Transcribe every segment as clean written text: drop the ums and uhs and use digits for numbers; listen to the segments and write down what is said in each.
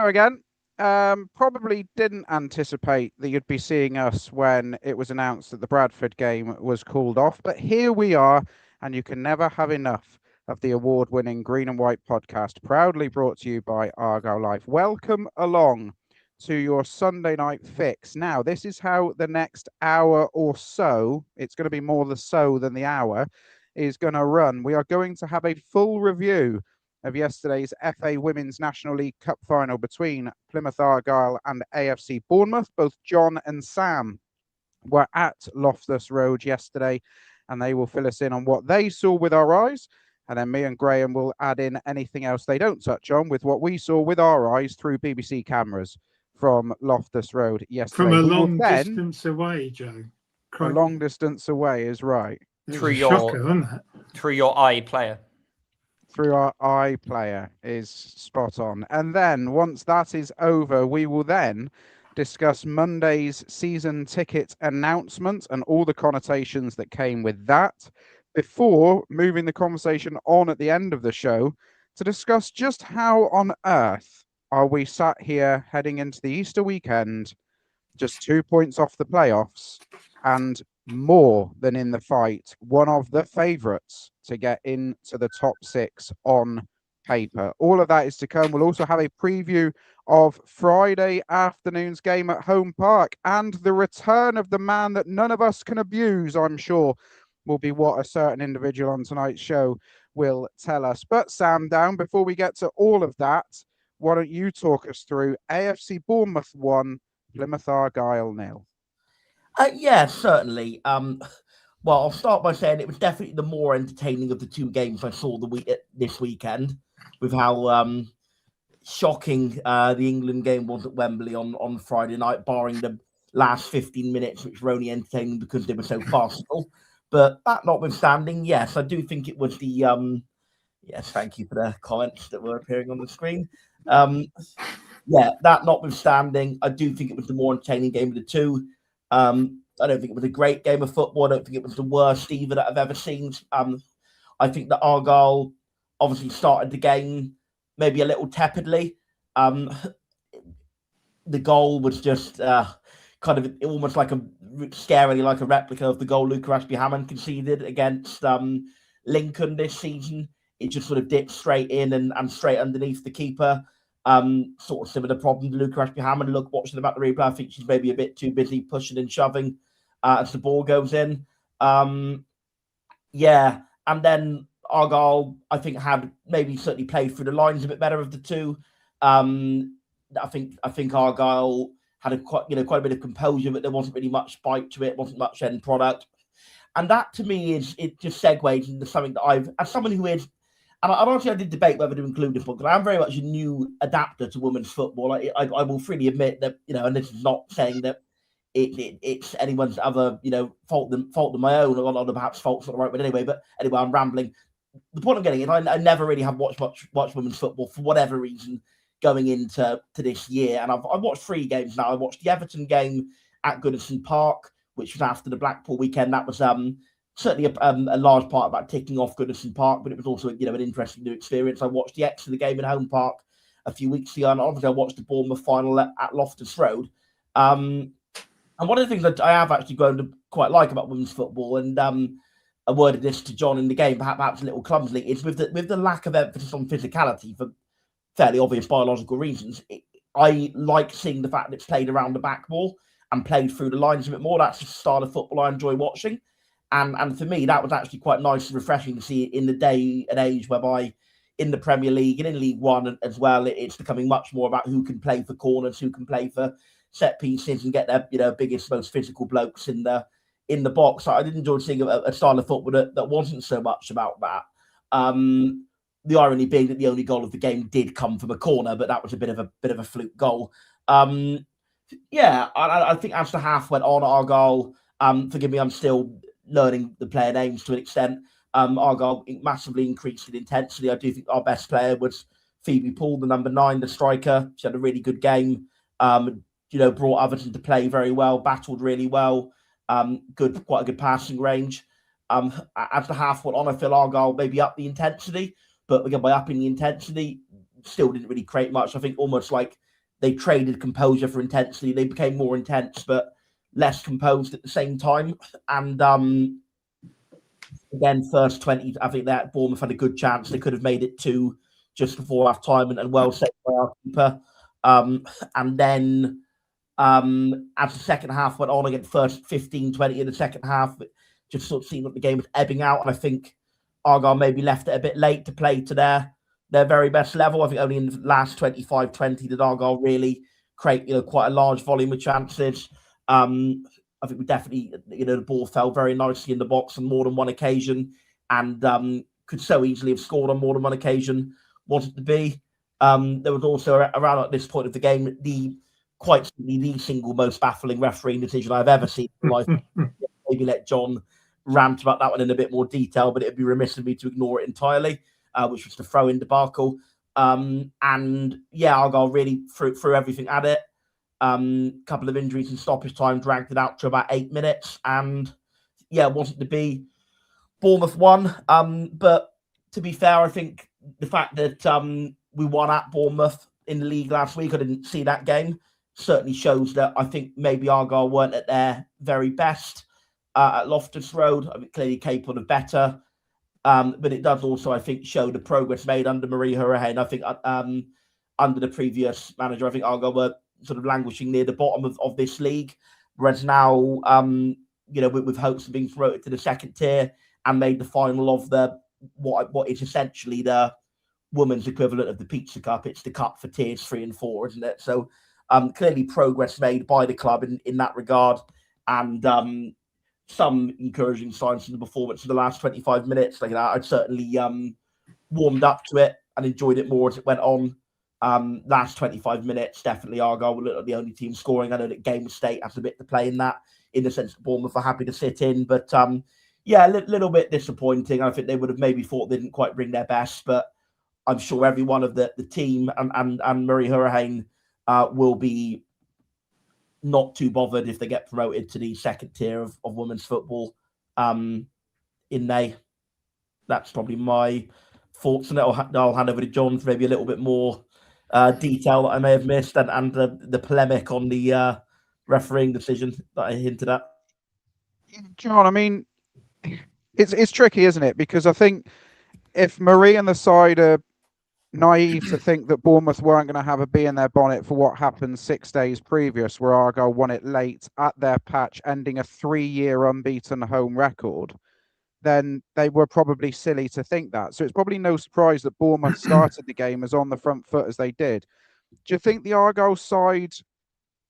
Connor again. Probably didn't anticipate that you'd be seeing us when it was announced that the Bradford game was called off, but here we are, and you can never have enough of the award-winning Green and White podcast, proudly brought to you by Argyle Life. Welcome along to your Sunday night fix. Now, this is how the next hour or so, it's going to be more the so than the hour, is going to run. We are going to have a full review of yesterday's FA Women's National League Cup final between Plymouth Argyle and AFC Bournemouth. Both John and Sam were at Loftus Road yesterday, and they will fill us in on what they saw with our eyes. And then me and Graham will add in anything else they don't touch on with what we saw with our eyes through BBC cameras from Loftus Road yesterday. From a long distance away, Joe. A long distance away is right. Through your eye player. Through our iPlayer is spot on. And then once that is over, we will then discuss Monday's season ticket announcement and all the connotations that came with that, before moving the conversation on at the end of the show to discuss just how on earth are we sat here heading into the Easter weekend, just 2 points off the playoffs and more than in the fight, one of the favourites to get into the top six on paper. All of that is to come. We'll also have a preview of Friday afternoon's game at Home Park, and the return of the man that none of us can abuse, I'm sure, will be what a certain individual on tonight's show will tell us. But Sam Down, before we get to all of that, why don't you talk us through AFC Bournemouth 1, Plymouth Argyle 0? Yeah, certainly. Well, I'll start by saying it was definitely the more entertaining of the two games I saw this weekend, with how shocking the England game was at Wembley on Friday night, barring the last 15 minutes, which were only entertaining because they were so farcical. But that notwithstanding, yes, I do think it was the yes, thank you for the comments that were appearing on the screen. Yeah, that notwithstanding, I do think it was the more entertaining game of the two. I don't think it was a great game of football. I don't think it was the worst either that I've ever seen. I think that Argyle obviously started the game maybe a little tepidly. The goal was just kind of almost like scarily like a replica of the goal Luca Ashby-Hammond conceded against Lincoln this season. It just sort of dipped straight in and straight underneath the keeper. Sort of similar problem to Luca Ashby-Hammond. Look, watching about the replay, I think she's maybe a bit too busy pushing and shoving as the ball goes in. Yeah, and then Argyle, I think, had maybe certainly played through the lines a bit better of the two. I think Argyle had quite a bit of composure, but there wasn't really much bite to it. Wasn't much end product, and that to me it just segues into something that as someone who is. And honestly, I did debate whether to include this one because I'm very much a new adapter to women's football. I will freely admit that, and this is not saying that it's anyone's other, fault than my own, or perhaps fault's not the right word anyway. But anyway, I'm rambling. The point I'm getting is I never really have watched women's football for whatever reason going into this year. And I've watched 3 games now. I watched the Everton game at Goodison Park, which was after the Blackpool weekend. That was certainly a large part about ticking off Goodison Park, but it was also an interesting new experience. I watched the Exeter game at Home Park a few weeks ago, and obviously I watched the Bournemouth final at Loftus Road. And one of the things that I have actually grown to quite like about women's football, and I worded this to John in the game, perhaps a little clumsily, is with the lack of emphasis on physicality for fairly obvious biological reasons. I like seeing the fact that it's played around the back ball and played through the lines a bit more. That's the style of football I enjoy watching. And for me, that was actually quite nice and refreshing to see in the day and age whereby in the Premier League and in League One as well, it's becoming much more about who can play for corners, who can play for set pieces and get their biggest, most physical blokes in the box. I did enjoy seeing a style of football that wasn't so much about that. The irony being that the only goal of the game did come from a corner, but that was a bit of a fluke goal. Yeah, I think as the half went on, Argyle, forgive me, I'm still learning the player names to an extent. Argyle massively increased in intensity. I do think our best player was Phoebe Pool, the number 9, the striker. She had a really good game. Brought Everton to play very well, battled really well. Quite a good passing range. As the half went on, I feel Argyle maybe up the intensity, but again, by upping the intensity, still didn't really create much. I think almost like they traded composure for intensity. They became more intense, but less composed at the same time. And again, first 20, I think that Bournemouth had a good chance. They could have made it 2 just before half time, and well saved by our keeper. And then as the second half went on, again, first 15, 20 in the second half, it just sort of seemed like the game was ebbing out. And I think Argyle maybe left it a bit late to play to their very best level. I think only in the last 25-20 did Argyle really create, quite a large volume of chances. I think we definitely, the ball fell very nicely in the box on more than one occasion, and could so easily have scored on more than one occasion, wasn't to be. There was also, around at this point of the game, the single most baffling refereeing decision I've ever seen in my life. Maybe let John rant about that one in a bit more detail, but it'd be remiss of me to ignore it entirely, which was the throw-in debacle. And yeah, Argyle really threw everything at it. Couple of injuries and stoppage time dragged it out to about 8 minutes, and yeah, it wasn't to be. Bournemouth won, but to be fair, I think the fact that we won at Bournemouth in the league last week, I didn't see that game, certainly shows that I think maybe Argyle weren't at their very best at Loftus Road. I mean, clearly capable of better, but it does also, I think, show the progress made under Marie Hourihane. I think under the previous manager, I think Argyle were sort of languishing near the bottom of this league, whereas now, with hopes of being promoted to the second tier and made the final of the what is essentially the women's equivalent of the Pizza Cup. It's the cup for tiers 3 and 4, isn't it? So clearly progress made by the club in that regard, and some encouraging signs from the performance in the last 25 minutes. Like that, I'd certainly warmed up to it and enjoyed it more as it went on. Last 25 minutes, definitely Argyle were the only team scoring. I know that Game State has a bit to play in that, in the sense that Bournemouth are happy to sit in. But yeah, a little bit disappointing. I think they would have maybe thought they didn't quite bring their best, but I'm sure every one of the team and Marie Hourihane will be not too bothered if they get promoted to the second tier of women's football in May. That's probably my thoughts on it. I'll hand over to John for maybe a little bit more detail that I may have missed, and the polemic on the refereeing decision that I hinted at. John, I mean, it's tricky, isn't it? Because I think if Marie and the side are naive to think that Bournemouth weren't going to have a bee in their bonnet for what happened 6 days previous, where Argyle won it late at their patch, ending a 3-year unbeaten home record, then they were probably silly to think that. So it's probably no surprise that Bournemouth started the game as on the front foot as they did. Do you think the Argyle side,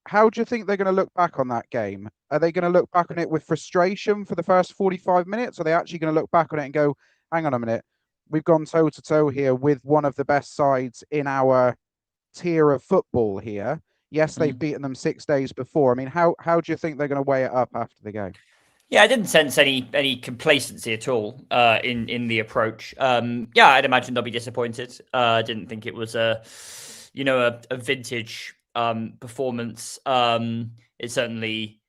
how do you think they're going to look back on that game? Are they going to look back on it with frustration for the first 45 minutes? Or are they actually going to look back on it and go, hang on a minute, we've gone toe-to-toe here with one of the best sides in our tier of football here. Yes, they've beaten them 6 days before. I mean, how do you think they're going to weigh it up after the game? Yeah, I didn't sense any complacency at all in the approach. Yeah, I'd imagine they'll be disappointed. I didn't think it was a vintage performance. It certainly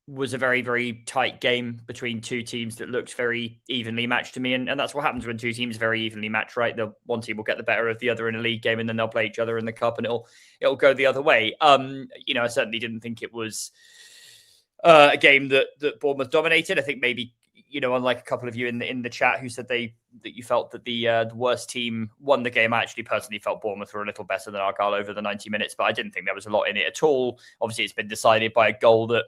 was a very, very tight game between two teams that looked very evenly matched to me. And that's what happens when two teams are very evenly matched, right? One team will get the better of the other in a league game, and then they'll play each other in the cup, and it'll go the other way. I certainly didn't think it was a game that Bournemouth dominated. I think maybe, unlike a couple of you in the chat who said that you felt that the worst team won the game, I actually personally felt Bournemouth were a little better than Argyle over the 90 minutes, but I didn't think there was a lot in it at all. Obviously, it's been decided by a goal that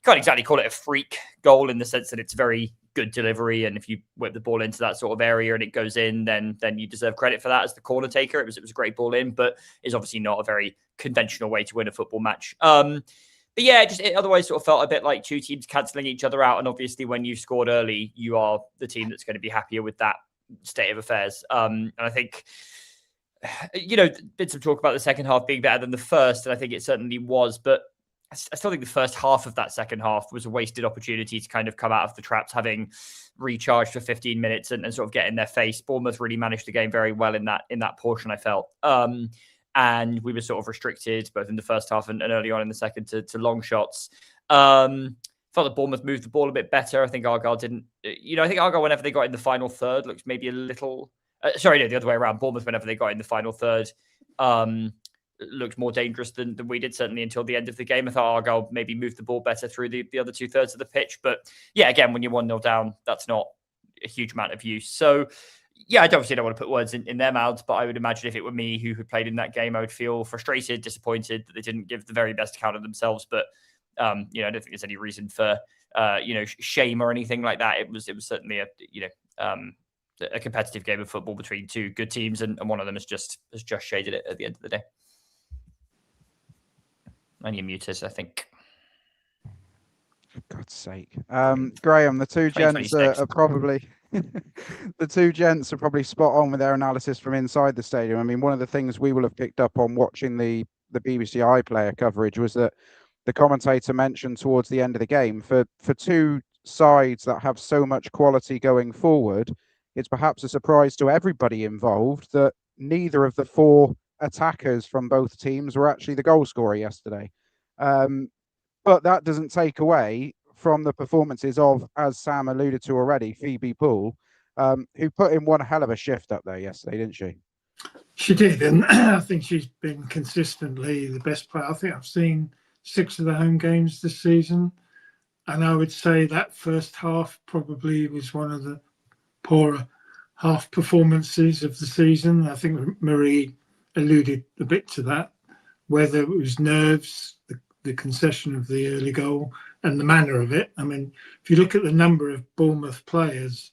can't exactly call it a freak goal in the sense that it's very good delivery, and if you whip the ball into that sort of area and it goes in, then you deserve credit for that as the corner taker. It was a great ball in, but it's obviously not a very conventional way to win a football match. But yeah, it otherwise sort of felt a bit like two teams cancelling each other out. And obviously, when you've scored early, you are the team that's going to be happier with that state of affairs. And I think, been some talk about the second half being better than the first, and I think it certainly was. But I still think the first half of that second half was a wasted opportunity to kind of come out of the traps, having recharged for 15 minutes and sort of get in their face. Bournemouth really managed the game very well in that portion, I felt. And we were sort of restricted both in the first half and early on in the second to long shots. Felt that Bournemouth moved the ball a bit better. I think Argyle didn't. I think Argyle, whenever they got in the final third, looked maybe a little. The other way around. Bournemouth, whenever they got in the final third, looked more dangerous than we did, certainly until the end of the game. I thought Argyle maybe moved the ball better through the other 2/3 of the pitch. But yeah, again, when you're 1-0 down, that's not a huge amount of use. So yeah, I obviously don't want to put words in their mouths, but I would imagine if it were me who had played in that game, I would feel frustrated, disappointed that they didn't give the very best account of themselves. But I don't think there's any reason for shame or anything like that. It was certainly a competitive game of football between two good teams, and one of them has just shaded it at the end of the day. And you're muted, I think. For God's sake. Graham, the two gents are probably the two gents are probably spot on with their analysis from inside the stadium. I mean, one of the things we will have picked up on watching the BBC iPlayer coverage was that the commentator mentioned towards the end of the game, for two sides that have so much quality going forward, it's perhaps a surprise to everybody involved that neither of the four attackers from both teams were actually the goal scorer yesterday. But that doesn't take away from the performances of, as Sam alluded to already, Phoebe Pool, who put in one hell of a shift up there yesterday, didn't she? She did, and I think she's been consistently the best player. I think I've seen 6 of the home games this season, and I would say that first half probably was one of the poorer half performances of the season. I think Marie alluded a bit to that, whether it was nerves, the concession of the early goal, and the manner of it. I mean, if you look at the number of Bournemouth players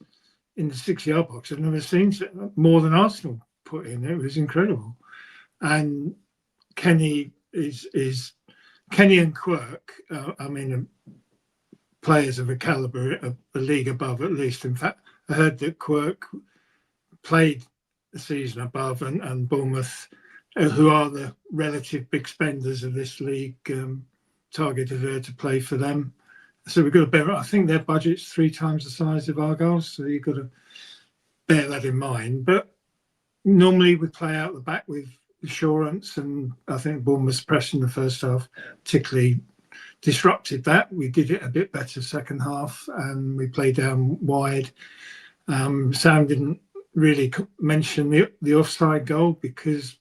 in the 6-yard box, I've never seen more than Arsenal put in. It was incredible. And Kenny Kenny and Quirk, players of a calibre, a league above at least. In fact, I heard that Quirk played the season above, and Bournemouth, who are the relative big spenders of this league, targeted her to play for them. So we've got to bear, I think their budget's 3 times the size of Argyle's, so you've got to bear that in mind. But normally we play out the back with assurance, and I think Bournemouth's press in the first half particularly disrupted that. We did it a bit better second half, and we played down wide. Sam didn't really mention the offside goal, because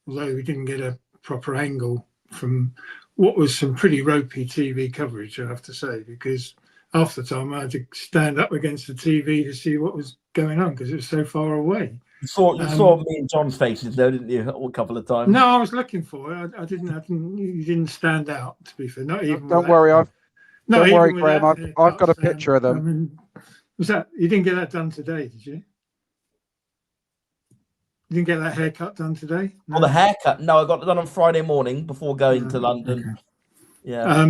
although we didn't get a proper angle from what was some pretty ropey TV coverage, I have to say, because half the time I had to stand up against the TV to see what was going on because it was so far away. You saw me and John's faces though, didn't you, a couple of times? No, I was looking for it. I didn't. You didn't stand out, to be fair. Not even. Don't worry, Graham. I've got a picture of them. I mean, was that you didn't get that done today? Did you? You didn't get that haircut done today? No? Oh, the haircut? No, I got it done on Friday morning before going to London. Okay. Yeah.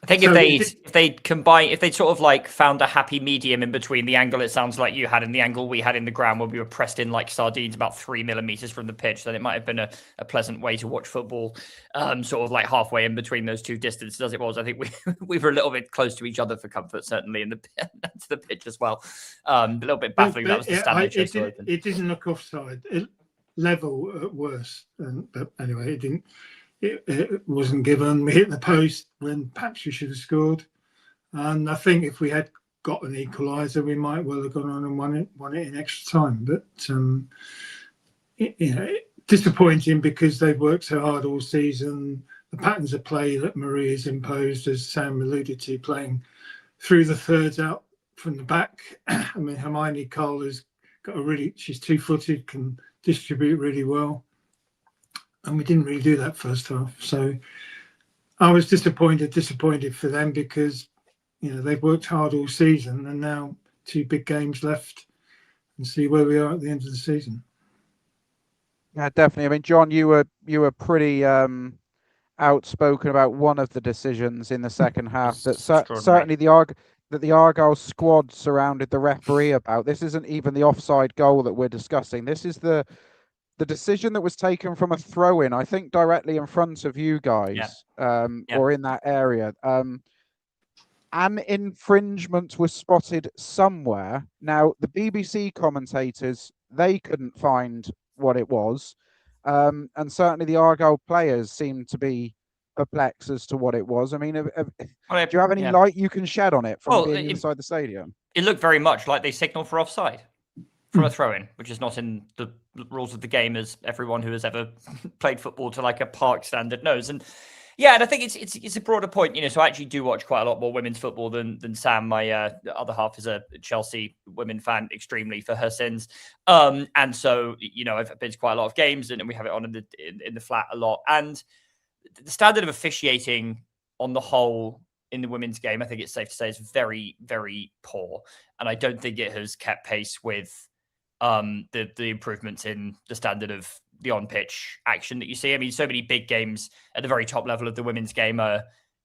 I think if they'd sort of like found a happy medium in between the angle it sounds like you had and the angle we had in the ground, where we were pressed in like sardines about 3 millimeters from the pitch, then it might have been a pleasant way to watch football, sort of like halfway in between those two distances as it was. I think we were a little bit close to each other for comfort, certainly, in the pitch as well. A little bit baffling. That was the standard. It didn't look offside. Level at worst. But anyway, it didn't. It wasn't given. We hit the post when perhaps we should have scored. And I think if we had got an equaliser, we might well have gone on and won it in extra time. But disappointing because they've worked so hard all season. The patterns of play that Marie has imposed, as Sam alluded to, playing through the thirds out from the back. I mean, Hermione Cole has got she's 2-footed, can distribute really well. And we didn't really do that first half. So I was disappointed for them because, they've worked hard all season and now 2 big games left, and see where we are at the end of the season. Yeah, definitely. I mean, John, you were pretty outspoken about one of the decisions in the second half that certainly the Argyle squad surrounded the referee about. This isn't even the offside goal that we're discussing. This is the decision that was taken from a throw-in, I think, directly in front of you guys, or in that area. An infringement was spotted somewhere. Now, the BBC commentators, they couldn't find what it was. And certainly the Argyle players seemed to be perplexed as to what it was. I mean, do you have any light you can shed on it from being inside the stadium? It looked very much like they signalled for offside from a throw-in, which is not in the rules of the game, as everyone who has ever played football to like a park standard knows. And yeah, and I think it's a broader point, so I actually do watch quite a lot more women's football than Sam. My other half is a Chelsea women fan, extremely for her sins. And so, I've been to quite a lot of games, and we have it on in the flat a lot. And the standard of officiating on the whole in the women's game, I think it's safe to say, is very, very poor. And I don't think it has kept pace with the improvements in the standard of the on-pitch action that you see. I mean, so many big games at the very top level of the women's game are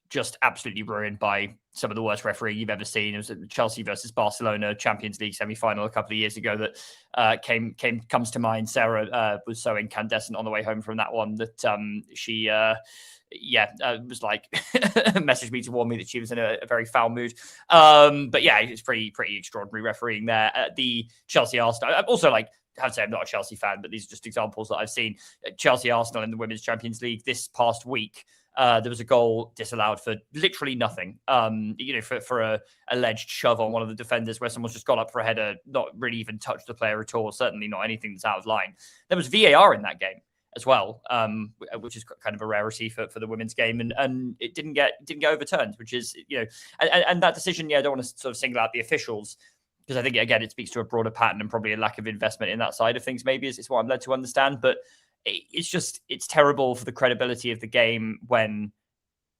just absolutely ruined by some of the worst refereeing you've ever seen. It was at the Chelsea versus Barcelona Champions League semi-final a couple of years ago that comes to mind. Sarah was so incandescent on the way home from that one that she was like messaged me to warn me that she was in a very foul mood. But yeah, it's pretty extraordinary refereeing there at the Chelsea Arsenal. I'm also I have to say I'm not a Chelsea fan, but these are just examples that I've seen. Chelsea Arsenal in the Women's Champions League this past week. There was a goal disallowed for literally nothing. For a alleged shove on one of the defenders where someone's just got up for a header, not really even touched the player at all. Certainly not anything that's out of line. There was VAR in that game as well, which is kind of a rarity for the women's game, and it didn't get overturned, which is and that decision. I don't want to sort of single out the officials, because I think again it speaks to a broader pattern and probably a lack of investment in that side of things. Maybe is what I'm led to understand, but it's terrible for the credibility of the game when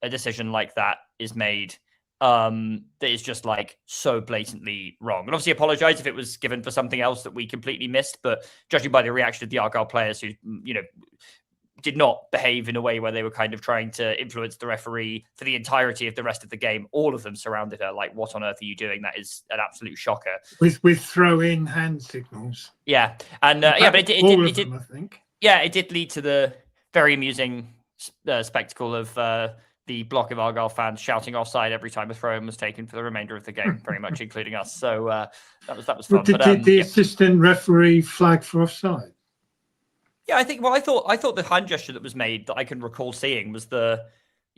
a decision like that is made that is just so blatantly wrong. And obviously apologize if it was given for something else that we completely missed, but judging by the reaction of the Argyle players who did not behave in a way where they were kind of trying to influence the referee for the entirety of the rest of the game, all of them surrounded her like, what on earth are you doing? That is an absolute shocker. With throw-in hand signals. Yeah. And but it did, I think. Yeah, it did lead to the very amusing spectacle of the block of Argyle fans shouting offside every time a throw-in was taken for the remainder of the game, very much including us. So that was fun. Did the assistant referee flag for offside? Yeah, I think. Well, I thought the hand gesture that was made that I can recall seeing was the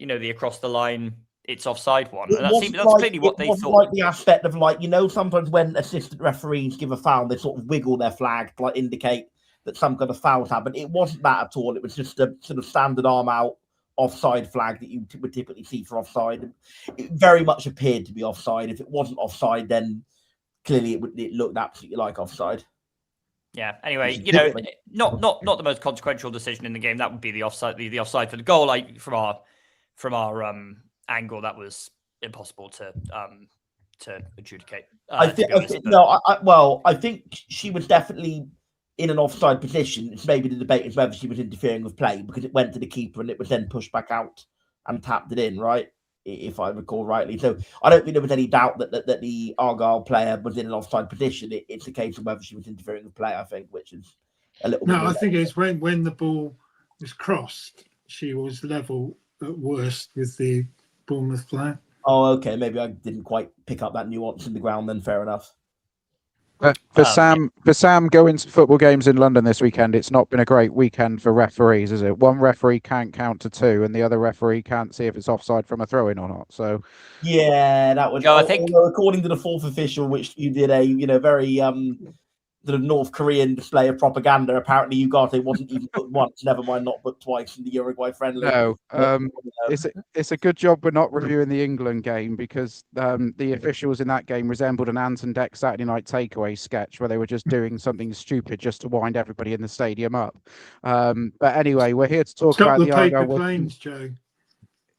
across the line, it's offside one. And that's clearly what they thought. Like the aspect of sometimes when assistant referees give a foul, they sort of wiggle their flag to indicate that some kind of foul's happened. It wasn't that at all. It was just a sort of standard arm out offside flag that you would typically see for offside. It very much appeared to be offside. If it wasn't offside, then clearly it looked absolutely like offside. Yeah. Anyway, not the most consequential decision in the game. That would be the offside. The offside for the goal. From our angle, that was impossible to adjudicate. I think she was definitely in an offside position. It's maybe the debate is whether she was interfering with play, because it went to the keeper and it was then pushed back out and tapped it in, right? If I recall rightly. So I don't think there was any doubt that the Argyle player was in an offside position. It's a case of whether she was interfering with play, I think, which is a little bit... No, I think it's when the ball was crossed, she was level at worst with the Bournemouth player. Oh, okay. Maybe I didn't quite pick up that nuance in the ground then, fair enough. For Sam going to football games in London this weekend, it's not been a great weekend for referees, is it? One referee can't count to two, and the other referee can't see if it's offside from a throw-in or not. So, yeah, that was. I think, according to the fourth official, which you did a very sort of North Korean display of propaganda. Apparently, Ugarte wasn't even booked once. Never mind, not booked twice in the Uruguay friendly. No, it's a good job we're not reviewing the England game, because the officials in that game resembled an Ant and Dec Saturday Night Takeaway sketch where they were just doing something stupid just to wind everybody in the stadium up. But anyway, we're here to talk about the paper planes, Joe.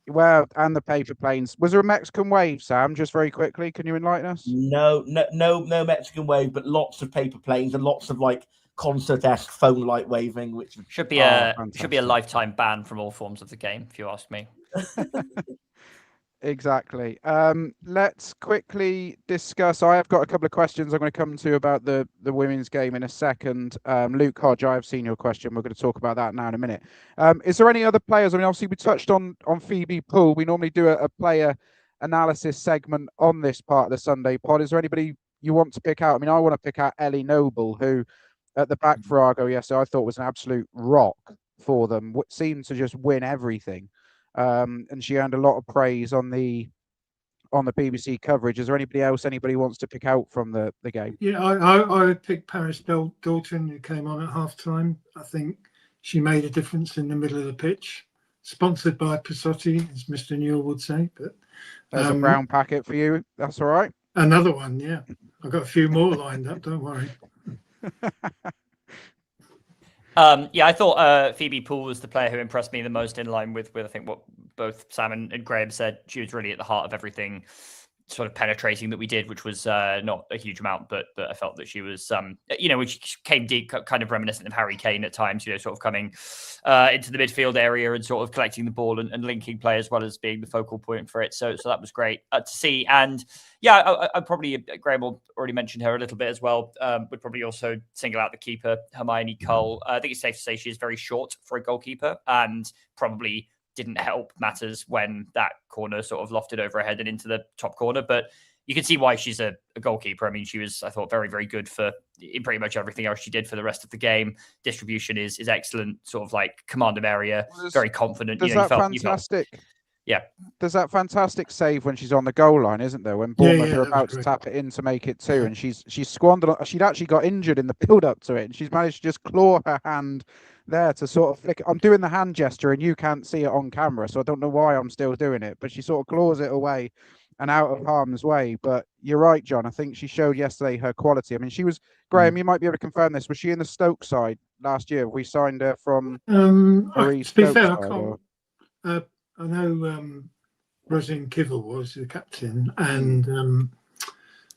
Well, and the paper planes. Was there a Mexican wave, Sam? Just very quickly, can you enlighten us? No Mexican wave, but lots of paper planes and lots of concert-esque phone light waving, which should be a lifetime ban from all forms of the game, if you ask me. Exactly. Let's quickly discuss. I have got a couple of questions I'm going to come to about the women's game in a second. Luke Hodge, I have seen your question. We're going to talk about that now in a minute. Is there any other players? I mean, obviously we touched on Phoebe Pool. We normally do a player analysis segment on this part of the Sunday pod. Is there anybody you want to pick out? I mean, I want to pick out Ellie Noble, who at the back for Argyle yesterday I thought was an absolute rock for them. Seemed to just win everything. And she earned a lot of praise on the on the BBC coverage. Is there anybody wants to pick out from the game? Yeah, I picked Paris Dalton, who came on at half time. I think she made a difference in the middle of the pitch. Sponsored by Passotti, as Mr. Newell would say. But there's a brown packet for you. That's all right. Another one, yeah. I've got a few more lined up. Don't worry. Yeah, I thought Phoebe Pool was the player who impressed me the most, in line with I think what both Sam and Graham said. She was really at the heart of everything sort of penetrating that we did, which was not a huge amount, but I felt that she was, when she came deep, kind of reminiscent of Harry Kane at times, sort of coming into the midfield area and sort of collecting the ball and linking play, as well as being the focal point for it. So that was great to see. And yeah, I probably, Graham already mentioned her a little bit as well, would probably also single out the keeper, Hermione Cull. I think it's safe to say she is very short for a goalkeeper, and probably didn't help matters when that corner sort of lofted over her head and into the top corner. But you can see why she's a goalkeeper. I mean, she was, I thought, very, very good in pretty much everything else she did for the rest of the game. Distribution is excellent, sort of like command of area, very confident. Does that fantastic? Yeah. There's that fantastic save when she's on the goal line, isn't there? When Bournemouth are about to tap it in to make it 2, and she's squandered. She'd actually got injured in the build up to it, and she's managed to just claw her hand there to sort of flick it. I'm doing the hand gesture, and you can't see it on camera, so I don't know why I'm still doing it. But she sort of claws it away and out of harm's way. But you're right, John. I think she showed yesterday her quality. I mean, she was Graham. You might be able to confirm this. Was she in the Stoke side last year? We signed her from to be fair, I know Rosin Kivel was the captain, and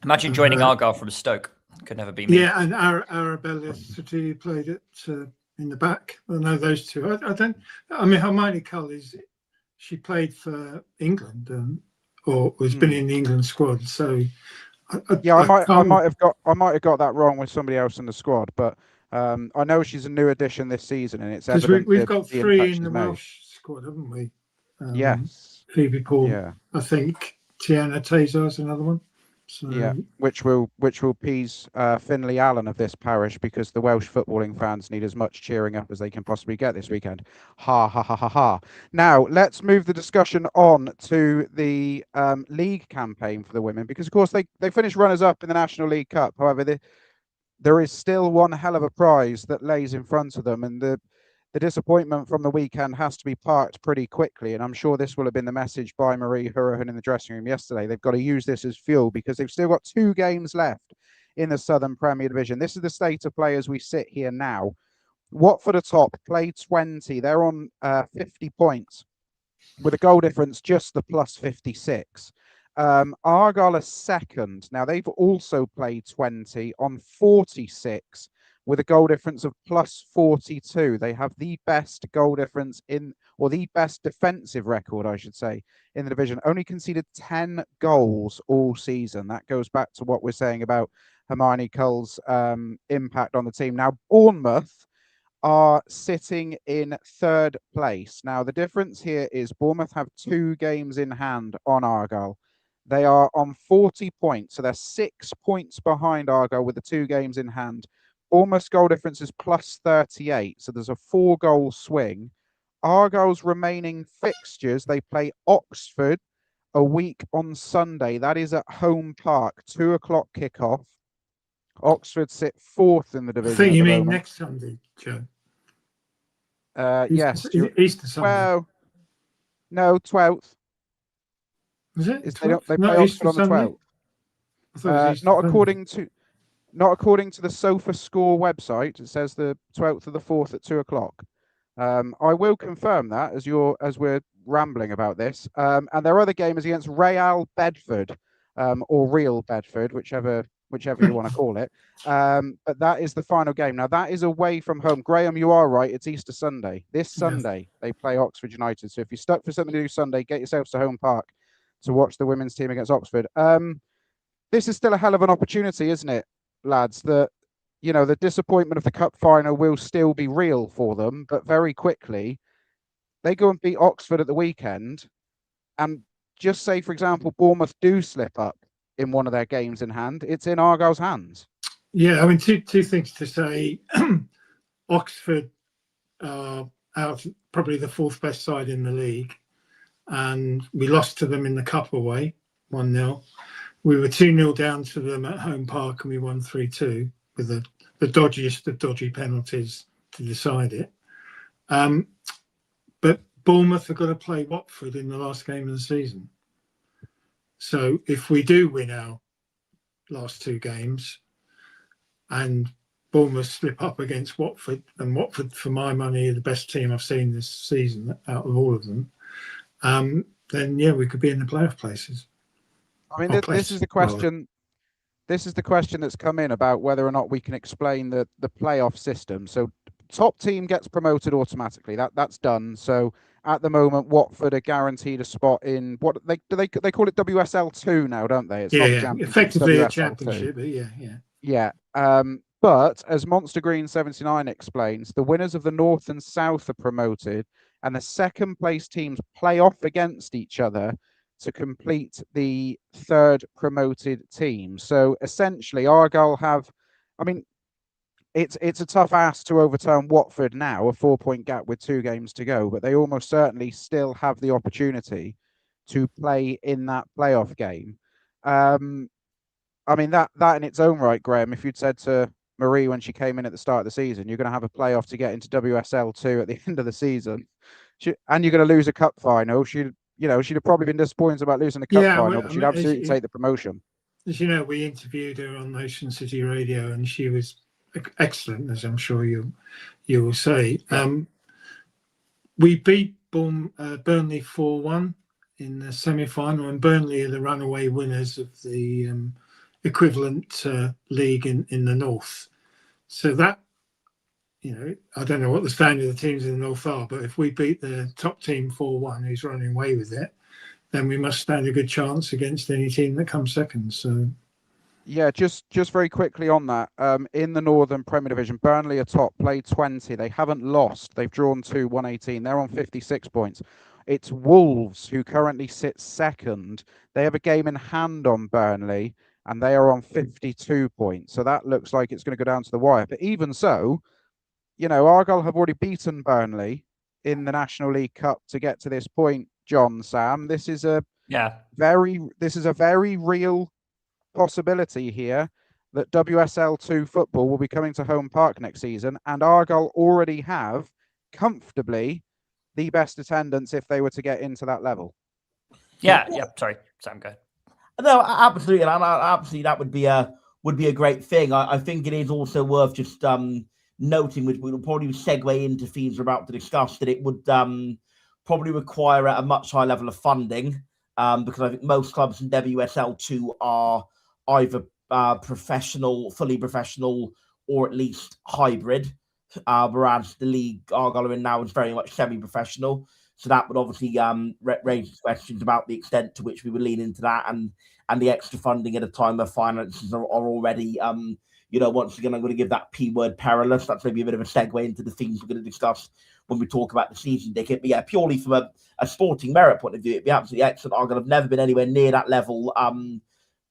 imagine joining Argyle from Stoke. Could never be me. Yeah, and Arabella City played it in the back. I know those two. I mean, Hermione Cull she played for England or has been in the England squad. So I might have got that wrong with somebody else in the squad, but I know she's a new addition this season, and it's evident we've got 3 in the Welsh squad, haven't we? Yes, Phoebe Pool. Yeah, I think Tiana Tazar's another one. So, yeah, which will please Finley Allen of this parish, because the Welsh footballing fans need as much cheering up as they can possibly get this weekend. Ha ha ha ha ha. Now let's move the discussion on to the league campaign for the women, because of course they finished runners up in the National League Cup. However, there is still one hell of a prize that lays in front of them, and the disappointment from the weekend has to be parked pretty quickly. And I'm sure this will have been the message by Marie Hurahan in the dressing room yesterday. They've got to use this as fuel, because they've still got 2 games left in the Southern Premier Division. This is the state of play as we sit here now. Watford are top, played 20. They're on 50 points with a goal difference just the plus 56. Argyle are second. Now, they've also played 20 on 46 with a goal difference of plus 42. They have the best goal difference or the best defensive record, I should say, in the division. Only conceded 10 goals all season. That goes back to what we're saying about Hermione Cull's impact on the team. Now, Bournemouth are sitting in 3rd place. Now, the difference here is Bournemouth have 2 games in hand on Argyle. They are on 40 points, so they're 6 points behind Argyle with the 2 games in hand. Bournemouth's goal difference is plus 38, so there's a 4-goal swing. Argyle's remaining fixtures, they play Oxford a week on Sunday. That is at Home Park, 2 o'clock kickoff. Oxford sit 4th in the division. I think you mean next Sunday, Joe. Yes. Easter Sunday. Well, no, 12th. Is it? They play Oxford on the 12th. Not according to the SofaScore website. It says the 12th of the 4th at 2 o'clock. I will confirm that as we're rambling about this. And their other game is against Real Bedford, or Real Bedford, whichever you want to call it. But that is the final game. Now, that is away from home. Graham, you are right. It's Easter Sunday. This Sunday, they play Oxford United. So if you're stuck for something to do Sunday, get yourselves to Home Park to watch the women's team against Oxford. This is still a hell of an opportunity, isn't it, lads? The disappointment of the cup final will still be real for them, but very quickly they go and beat Oxford at the weekend, and just say, for example, Bournemouth do slip up in one of their games in hand, it's in Argyle's hands. Yeah, I mean, two things to say. Oxford are out probably the 4th best side in the league, and we lost to them in the cup away 1-0. We were 2-0 down to them at home park and we won 3-2 with the dodgiest of dodgy penalties to decide it. But Bournemouth are going to play Watford in the last game of the season. So if we do win our last 2 games and Bournemouth slip up against Watford, and Watford, for my money, are the best team I've seen this season out of all of them, then yeah, we could be in the playoff places. I mean, this is the question. This is the question that's come in about whether or not we can explain the playoff system. So, top team gets promoted automatically. That's done. So, at the moment, Watford are guaranteed a spot in what they call it WSL2 now, don't they? It's not the championship, effectively WSL2. a championship, but yeah. But as Monster Green 79 explains, the winners of the North and South are promoted, and the second place teams play off against each other to complete the third promoted team. So essentially, Argyle have, I mean, it's a tough ask to overturn Watford now, a 4-point gap with 2 games to go, but they almost certainly still have the opportunity to play in that playoff game. I mean, that in its own right, Graham, if you'd said to Marie when she came in at the start of the season, you're going to have a playoff to get into WSL2 at the end of the season, and you're going to lose a cup final, she'd have probably been disappointed about losing the cup final, but she'd absolutely take the promotion. As you know, we interviewed her on Ocean City Radio, and she was excellent, as I'm sure you will say. We beat Burnley 4-1 in the semi-final, and Burnley are the runaway winners of the equivalent league in the north. So that, I don't know what the standard of the teams in the north are, but if we beat the top team 4-1, who's running away with it, then we must stand a good chance against any team that comes second. So, yeah, just very quickly on that. In the Northern Premier Division, Burnley are top, played 20. They haven't lost. They've drawn 2, won 18. They're on 56 points. It's Wolves who currently sit second. They have a game in hand on Burnley, and they are on 52 points. So that looks like it's going to go down to the wire. But even so, Argyle have already beaten Burnley in the National League Cup to get to this point. Sam, this is a very real possibility here that WSL2 football will be coming to Home Park next season, and Argyle already have comfortably the best attendance if they were to get into that level. Yeah. Sorry, Sam, go ahead. No, absolutely, absolutely, that would be a great thing. I think it is also worth just noting, which we'll probably segue into themes we're about to discuss, that it would probably require a much higher level of funding, because I think most clubs in WSL2 are either fully professional, or at least hybrid, whereas the league Argyle are in now is very much semi-professional. So that would obviously raise questions about the extent to which we would lean into that, and the extra funding at a time where finances are already, once again, I'm going to give that P word perilous. That's maybe a bit of a segue into the themes we're going to discuss when we talk about the season ticket. But yeah, purely from a sporting merit point of view, it'd be absolutely excellent. Argyle have never been anywhere near that level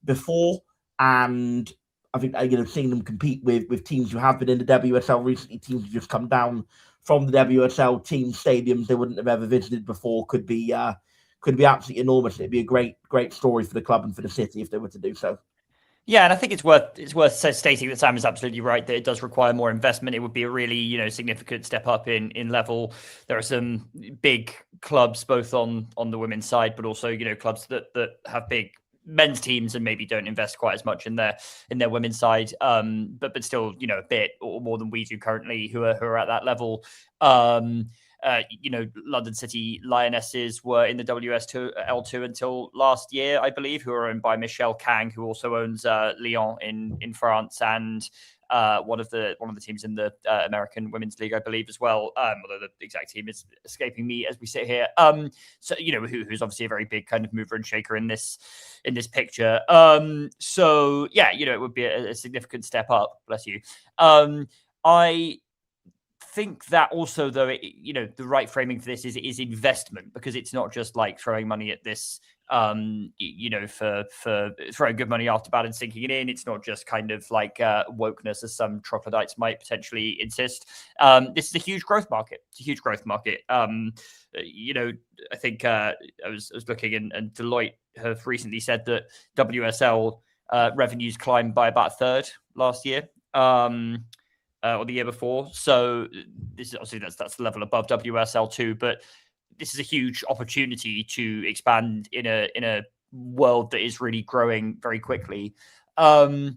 before, and I think seeing them compete with teams who have been in the WSL recently, teams who just come down from the WSL team stadiums they wouldn't have ever visited before, could be absolutely enormous. It'd be a great story for the club and for the city if they were to do so. Yeah, and I think it's worth stating that Sam is absolutely right that it does require more investment. It would be a really significant step up in level. There are some big clubs both on the women's side, but also clubs that have big men's teams and maybe don't invest quite as much in their women's side, but still a bit or more than we do currently, who are at that level. London City Lionesses were in the WSL2 until last year, I believe, who are owned by Michelle Kang, who also owns Lyon in France, and one of the teams in the American Women's League, I believe, as well. Although the exact team is escaping me as we sit here. So who's obviously a very big kind of mover and shaker in this picture. So yeah, it would be a significant step up. Bless you. I think that also, though, the right framing for this is investment, because it's not just like throwing money at this you know, for throwing good money after bad and sinking it in. It's not just kind of like wokeness, as some troglodytes might potentially insist. This is a huge growth market. It's a huge growth market. You know, I think I was looking, and Deloitte have recently said that WSL revenues climbed by about a third last year. Or the year before. So this is obviously that's the level above WSL2, but this is a huge opportunity to expand in a world that is really growing very quickly. And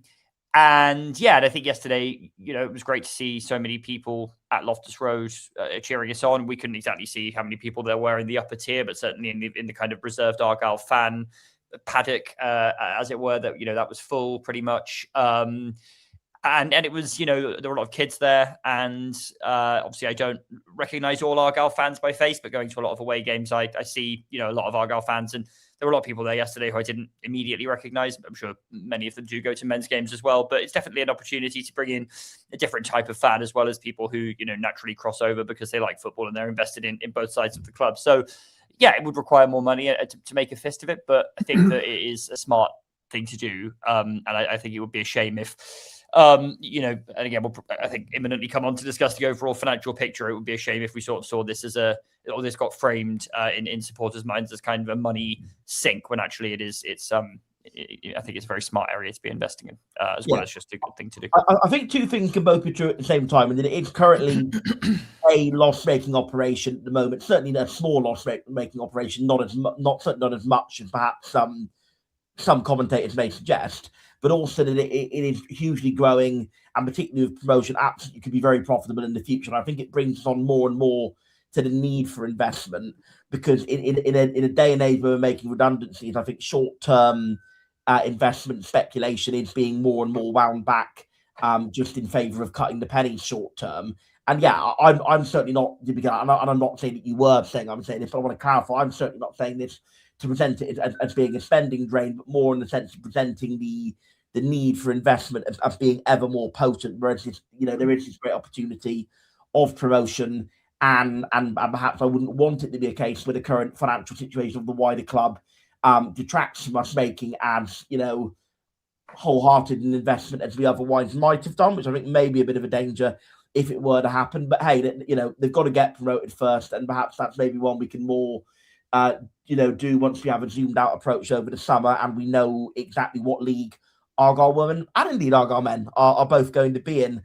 yeah, and I think yesterday, you know, it was great to see so many people at Loftus Road cheering us on. We couldn't exactly see how many people there were in the upper tier, but certainly in the kind of reserved Argyle fan paddock, as it were, that, you know, that was full pretty much. And it was, you know, there were a lot of kids there, and obviously I don't recognise all Argyle fans by face, but going to a lot of away games, I see, you know, a lot of Argyle fans, and there were a lot of people there yesterday who I didn't immediately recognise. I'm sure many of them do go to men's games as well, but it's definitely an opportunity to bring in a different type of fan, as well as people who, you know, naturally cross over because they like football and they're invested in both sides of the club. So yeah, it would require more money to make a fist of it, but I think that it is a smart thing to do, and I think it would be a shame if, you know, and again, we'll, I think, imminently come on to discuss the overall financial picture. It would be a shame if we sort of saw this as or this got framed in supporters' minds as kind of a money sink, when actually I think it's a very smart area to be investing in, as well as just a good thing to do. I think two things can both be true at the same time, and that it's currently a loss-making operation at the moment. Certainly a small loss-making operation, not as much as perhaps some commentators may suggest, but also that it is hugely growing, and particularly with promotion, absolutely could be very profitable in the future. And I think it brings us on more and more to the need for investment, because in a day and age where we're making redundancies, I think short-term investment speculation is being more and more wound back, just in favour of cutting the pennies short-term. And yeah, I'm certainly not, and I'm not saying that you were saying I'm saying this, but I want to clarify, I'm certainly not saying this to present it as being a spending drain, but more in the sense of presenting the need for investment as being ever more potent, whereas this, you know, there is this great opportunity of promotion, and perhaps I wouldn't want it to be a case where the current financial situation of the wider club detracts from us making as, you know, wholehearted an investment as we otherwise might have done, which I think may be a bit of a danger if it were to happen. But hey, you know, they've got to get promoted first, and perhaps that's maybe one we can more you know, do once we have a zoomed out approach over the summer and we know exactly what league Argyle women and indeed Argyle men are both going to be in.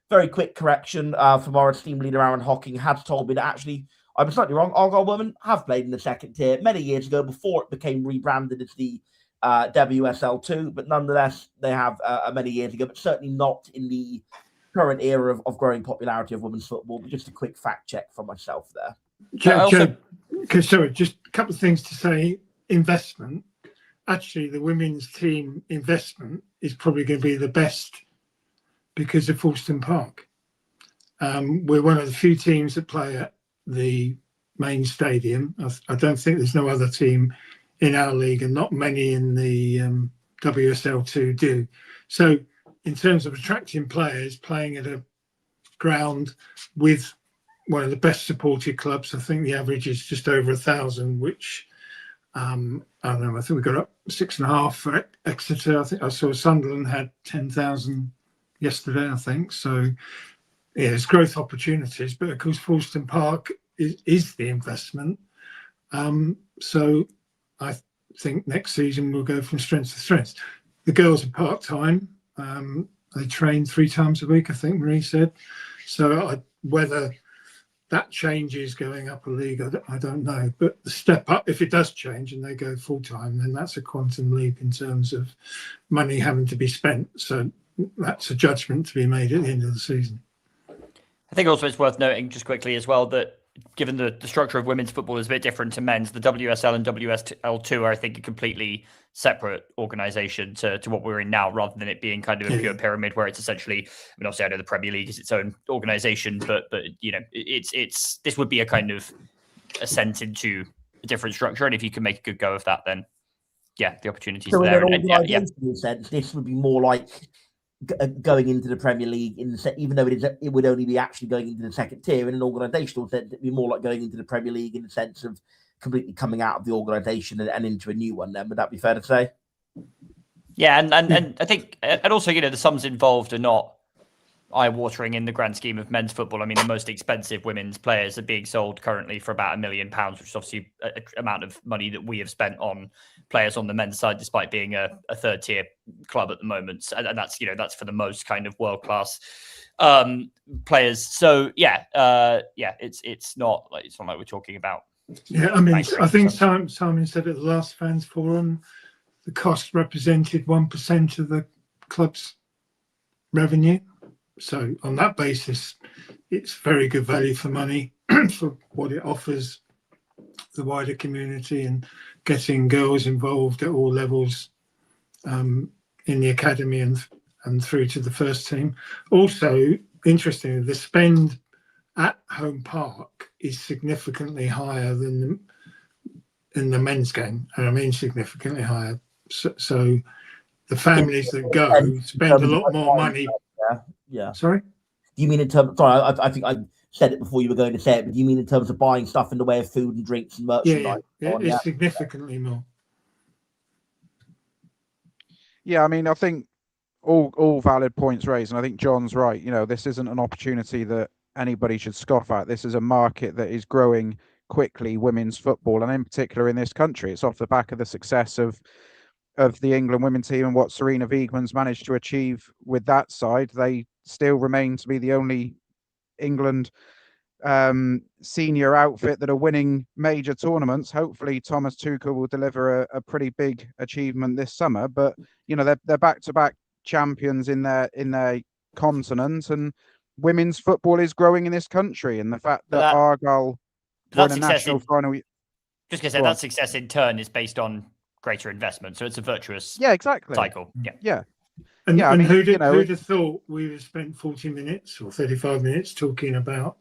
Very quick correction from our esteemed leader Aaron Hocking has told me that actually I was slightly wrong. Argyle women have played in the second tier many years ago, before it became rebranded as the WSL2, but nonetheless they have many years ago, but certainly not in the current era of growing popularity of women's football. But just a quick fact check from myself there. Joe, sorry, just a couple of things to say. Investment. Actually, the women's team investment is probably going to be the best because of Fulston Park. We're one of the few teams that play at the main stadium. I don't think there's no other team in our league, and not many in the WSL2 do. So in terms of attracting players, playing at a ground with one of the best supported clubs, I think the average is just over 1,000, which I don't know, I think we got up 6.5 for Exeter. I think I saw Sunderland had 10,000 yesterday, I think. So yeah, there's growth opportunities, but of course Fulston Park is the investment. So I think next season we'll go from strength to strength. The girls are part-time. They train 3 times a week, I think Marie said. So whether that changes going up a league, I don't know. But the step up, if it does change and they go full-time, then that's a quantum leap in terms of money having to be spent. So that's a judgment to be made at the end of the season. I think also it's worth noting just quickly as well that given the structure of women's football is a bit different to men's, the WSL and WSL2 are, I think, a completely separate organisation to what we're in now, rather than it being kind of a pure pyramid where it's essentially, I mean, obviously I know the Premier League is its own organisation, but you know, it's this would be a kind of ascent into a different structure, and if you can make a good go of that, then yeah, the opportunities so there. In an organisational sense, this would be more like going into the Premier League, even though it would only be actually going into the second tier. In an organisational sense, it'd be more like going into the Premier League in the sense of completely coming out of the organisation and into a new one. Then would that be fair to say? Yeah, and I think, and also, the sums involved are not eye-watering in the grand scheme of men's football. I mean, the most expensive women's players are being sold currently for about £1 million, which is obviously an amount of money that we have spent on players on the men's side, despite being a third-tier club at the moment. And that's that's for the most kind of world-class players. So it's not like we're talking about. Yeah, I mean, I think Simon said at the last fans forum, the cost represented 1% of the club's revenue. So on that basis, it's very good value for money for what it offers the wider community and getting girls involved at all levels in the academy and through to the first team. Also, interestingly, the spend at home park is significantly higher than in the men's game, and I mean significantly higher. So the families that go spend a lot more money. Yeah. Sorry? Do you mean in terms? Sorry, I think I said it before you were going to say it, but do you mean in terms of buying stuff in the way of food and drinks and merchandise? Yeah, it's significantly more. Yeah, I mean, I think all valid points raised, and I think John's right. This isn't an opportunity that anybody should scoff at. This is a market that is growing quickly, women's football, and in particular in this country. It's off the back of the success of the England women's team and what Serena Wiegman's managed to achieve with that side. They still remain to be the only England senior outfit that are winning major tournaments. Hopefully Thomas Tuchel will deliver a pretty big achievement this summer, but they're back-to-back champions in their continent, and women's football is growing in this country, and the fact that Argyle won a national final. Just gonna say that success in turn is based on greater investment, so it's a virtuous cycle. And who'd have thought we would have spent 40 minutes or 35 minutes talking about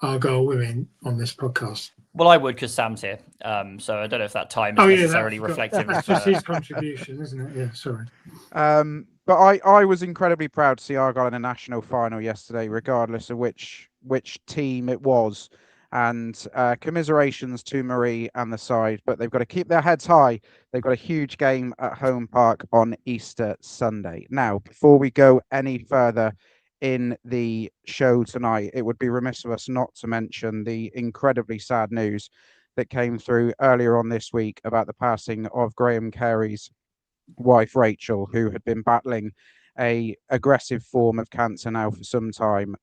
Argyle women on this podcast? Well, I would, because Sam's here, so I don't know if that time is necessarily reflective. That's just his contribution, isn't it? Yeah, sorry. But I was incredibly proud to see Argyle in a national final yesterday, regardless of which team it was. And commiserations to Marie and the side, but they've got to keep their heads high. They've got a huge game at home park on Easter Sunday. Now, before we go any further in the show tonight, it would be remiss of us not to mention the incredibly sad news that came through earlier on this week about the passing of Graham Kerry's wife, Rachel, who had been battling a aggressive form of cancer now for some time.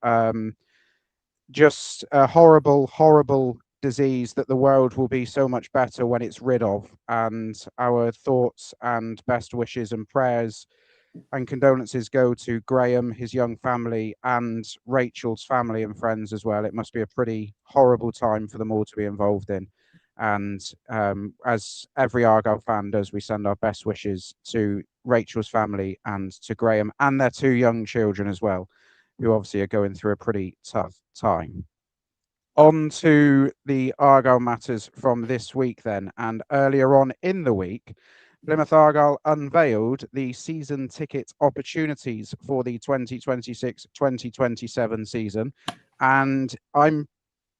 Just a horrible, horrible disease that the world will be so much better when it's rid of. And our thoughts and best wishes and prayers and condolences go to Graham, his young family, and Rachel's family and friends as well. It must be a pretty horrible time for them all to be involved in. And as every Argyle fan does, we send our best wishes to Rachel's family and to Graham and their two young children as well, who obviously are going through a pretty tough time. On to the Argyle matters from this week then. And earlier on in the week, Plymouth Argyle unveiled the season ticket opportunities for the 2026-2027 season. And I'm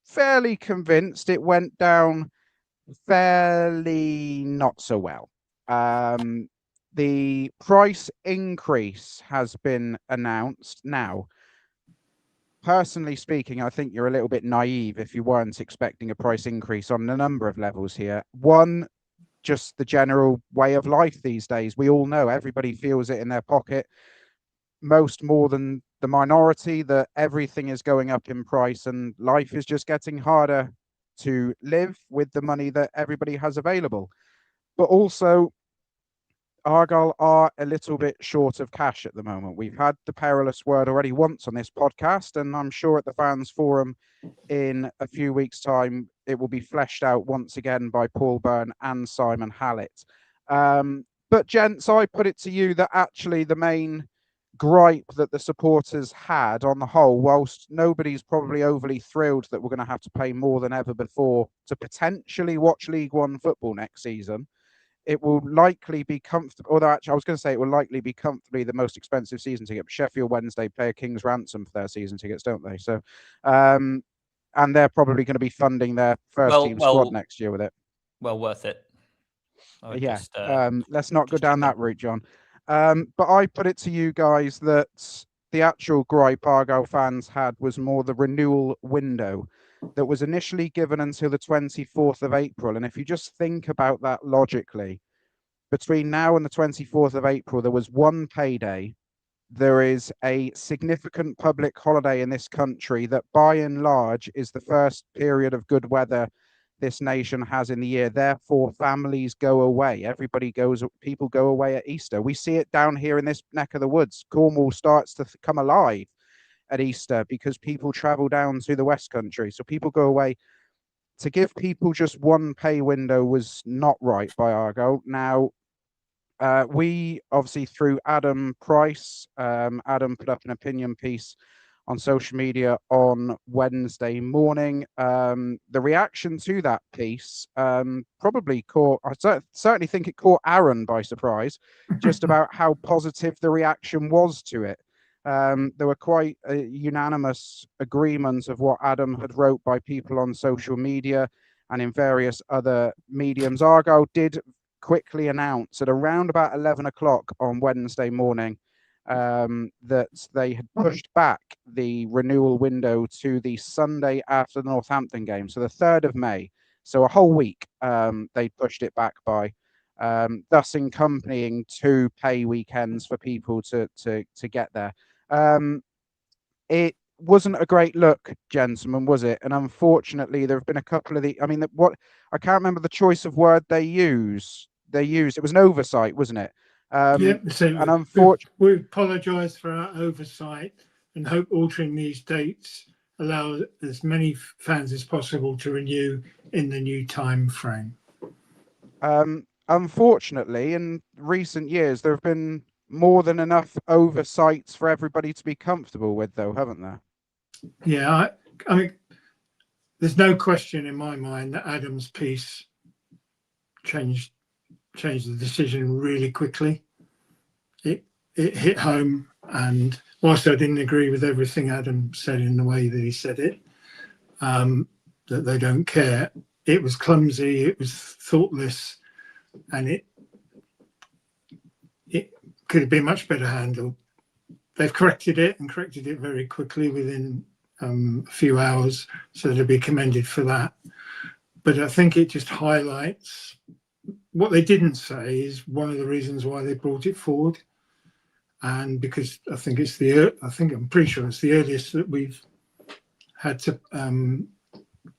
fairly convinced it went down fairly not so well. The price increase has been announced now. Personally speaking, I think you're a little bit naive if you weren't expecting a price increase on a number of levels here. One, just the general way of life these days. We all know, everybody feels it in their pocket, most more than the minority, that everything is going up in price and life is just getting harder to live with the money that everybody has available. But also, Argyle are a little bit short of cash at the moment. We've had the perilous word already once on this podcast, and I'm sure at the fans forum in a few weeks' time, it will be fleshed out once again by Paul Byrne and Simon Hallett. But gents, I put it to you that actually the main gripe that the supporters had on the whole, whilst nobody's probably overly thrilled that we're going to have to pay more than ever before to potentially watch League One football next season, it will likely be comfortable, although actually I was going to say it will likely be comfortably the most expensive season ticket. Sheffield Wednesday pay a king's ransom for their season tickets, don't they? So, and they're probably going to be funding their first team squad next year with it. well worth it. Yeah, let's not go down that route, John. But I put it to you guys that the actual gripe Argyle fans had was more the renewal window that was initially given until the 24th of April. And if you just think about that logically, between now and the 24th of April, there was one payday. There is a significant public holiday in this country that by and large is the first period of good weather this nation has in the year. Therefore, families go away. People go away at Easter. We see it down here in this neck of the woods. Cornwall starts to come alive at Easter because people travel down to the West Country. So people go away. To give people just one pay window was not right by Argyle. Now, we obviously through Adam Price, Adam put up an opinion piece on social media on Wednesday morning. The reaction to that piece probably caught, I certainly think it caught Aaron by surprise, just about how positive the reaction was to it. There were quite a unanimous agreement of what Adam had wrote by people on social media and in various other mediums. Argyle did quickly announce at around about 11 o'clock on Wednesday morning that they had pushed back the renewal window to the Sunday after the Northampton game, so the 3rd of May. So a whole week they pushed it back by, thus accompanying 2 pay weekends for people to get there. It wasn't a great look, gentlemen, was it? And unfortunately, there have been a couple of I can't remember the choice of word they used. It was an oversight, wasn't it? So and unfortunately, we apologise for our oversight and hope altering these dates allow as many fans as possible to renew in the new time frame. Unfortunately, in recent years, there have been more than enough oversights for everybody to be comfortable with, though, haven't there? Yeah, I mean, there's no question in my mind that Adam's piece changed the decision really quickly. It hit home, and whilst I didn't agree with everything Adam said in the way that he said it, that they don't care, it was clumsy, it was thoughtless, and it could have been much better handled. They've corrected it very quickly within a few hours, so they'll be commended for that. But I think it just highlights what they didn't say is one of the reasons why they brought it forward, and because I think I'm pretty sure it's the earliest that we've had to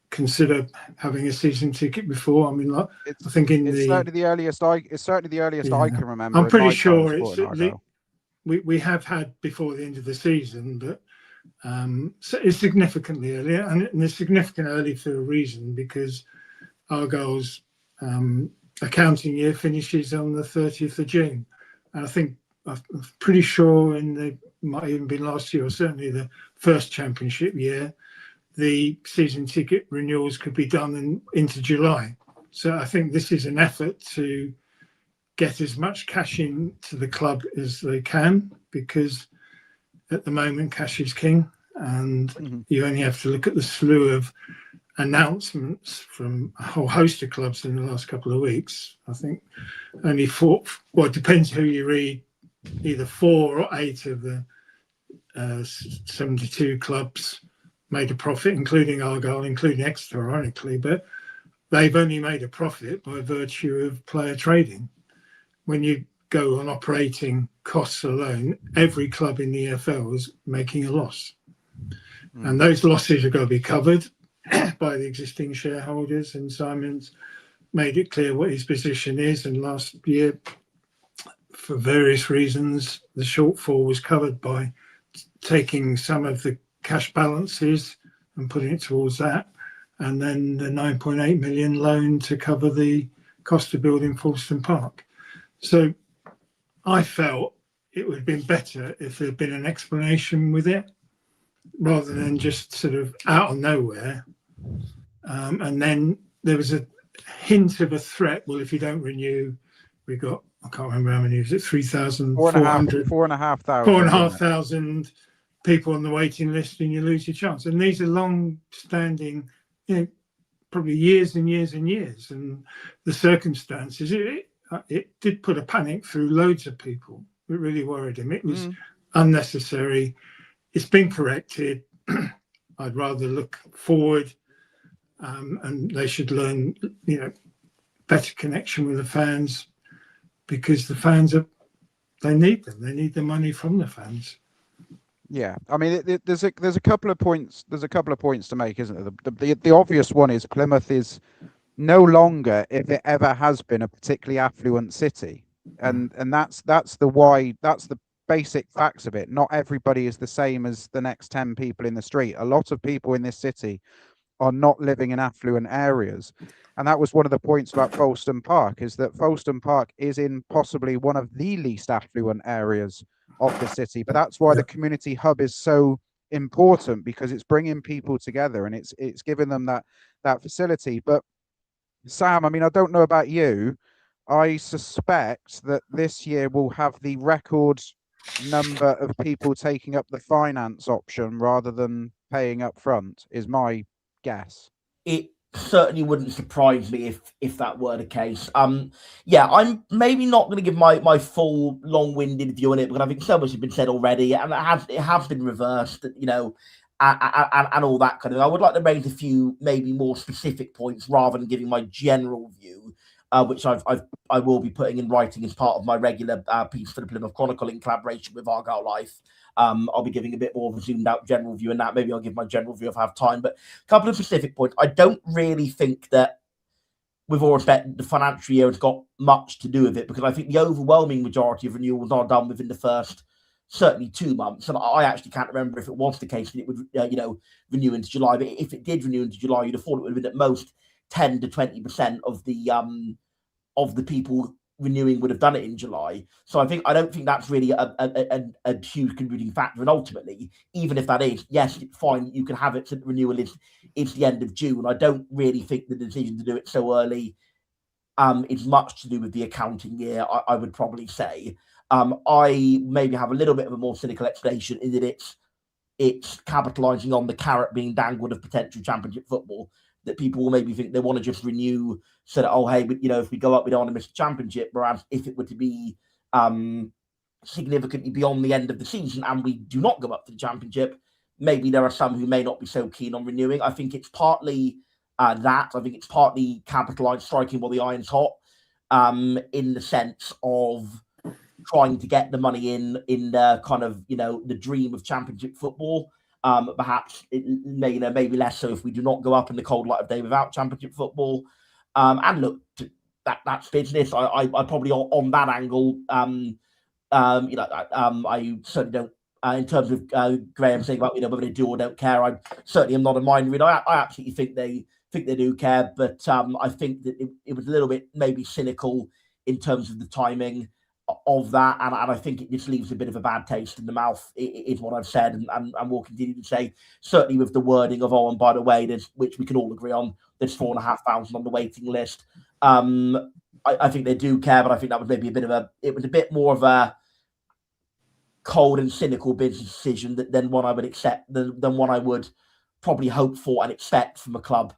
consider having a season ticket before. I mean, it's certainly the earliest I can remember. I'm pretty sure we have had before the end of the season, but so it's significantly earlier, and it's significant early for a reason, because Argyle's accounting year finishes on the 30th of June, and I'm pretty sure might even be last year, or certainly the first championship year, the season ticket renewals could be done into July. So I think this is an effort to get as much cash into the club as they can, because at the moment cash is king, and you only have to look at the slew of announcements from a whole host of clubs in the last couple of weeks. I think only 4, well, it depends who you read, either 4 or 8 of the 72 clubs made a profit, including Argyle, including Exeter, ironically, but they've only made a profit by virtue of player trading. When you go on operating costs alone, every club in the EFL is making a loss. And those losses are going to be covered by the existing shareholders, and Simon's made it clear what his position is. And last year, for various reasons, the shortfall was covered by taking some of the cash balances and putting it towards that, and then the 9.8 million loan to cover the cost of building Folkestone Park. So I felt it would have been better if there had been an explanation with it, rather than just sort of out of nowhere. And then there was a hint of a threat. Well, if you don't renew, we got, I can't remember how many, was it 3,400? 4,500 people on the waiting list, and you lose your chance. And these are long-standing, probably years and years and years, and the circumstances, it did put a panic through loads of people. It really worried him. It was unnecessary. It's been corrected. I'd rather look forward, and they should learn, better connection with the fans, because the fans they need them. They need the money from the fans. Yeah, I mean, there's a couple of points. There's a couple of points to make, isn't there? The obvious one is Plymouth is no longer, if it ever has been, a particularly affluent city, and that's the basic facts of it. Not everybody is the same as the next 10 people in the street. A lot of people in this city are not living in affluent areas, and that was one of the points about Folkestone Park, is that Folkestone Park is in possibly one of the least affluent areas of the city, but that's why the community hub is so important, because it's bringing people together and it's giving them that facility. But Sam, I mean, I don't know about you, I suspect that this year will have the record number of people taking up the finance option rather than paying up front, is my guess. It certainly wouldn't surprise me if that were the case. Yeah, I'm maybe not going to give my full long-winded view on it, because I think so much has been said already, and it has been reversed, and all that kind of thing. I would like to raise a few maybe more specific points rather than giving my general view, which I will be putting in writing as part of my regular piece for the Plymouth Chronicle in collaboration with Argyle Life. I'll be giving a bit more of a zoomed out general view, and that maybe I'll give my general view if I have time. But a couple of specific points. I don't really think that, with all respect, the financial year has got much to do with it, because I think the overwhelming majority of renewals are done within the first, certainly 2 months. And I actually can't remember if it was the case that it would, renew into July. But if it did renew into July, you'd have thought it would have been at most 10 to 20% of the people renewing would have done it in July. So I don't think that's really a huge contributing factor. And ultimately, even if that is, yes, it's fine, you can have it so the renewal is the end of June. I don't really think the decision to do it so early is much to do with the accounting year, I would probably say. I maybe have a little bit of a more cynical explanation in that it's capitalising on the carrot being dangled of potential championship football, that people will maybe think they want to just renew so that, oh, hey, but if we go up, we don't want to miss the championship. Whereas if it were to be significantly beyond the end of the season and we do not go up to the championship, maybe there are some who may not be so keen on renewing. I think it's partly that. I think it's partly capitalised, striking while the iron's hot, in the sense of trying to get the money in the kind of, the dream of championship football. Perhaps it may, maybe less so if we do not go up in the cold light of day without championship football. And look, that's business. I probably on that angle, I certainly don't. In terms of Graham saying about whether they do or don't care, I certainly am not a mind reader. I absolutely think they do care, but I think that it was a little bit maybe cynical in terms of the timing of that, and I think it just leaves a bit of a bad taste in the mouth, is what I've said, and will continue to say, certainly with the wording of, oh, and by the way, which we can all agree on, there's 4,500 on the waiting list. I think they do care, but I think that was maybe it was a bit more of a cold and cynical business decision than one I would accept, than one I would probably hope for and expect from a club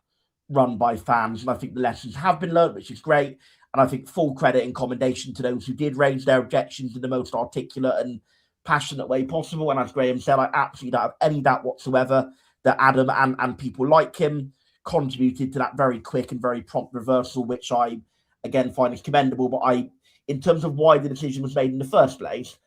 run by fans. And I think the lessons have been learned, which is great. And I think full credit and commendation to those who did raise their objections in the most articulate and passionate way possible. And as Graham said, I absolutely don't have any doubt whatsoever that Adam and people like him contributed to that very quick and very prompt reversal, which I, again, find is commendable. But in terms of why the decision was made in the first place,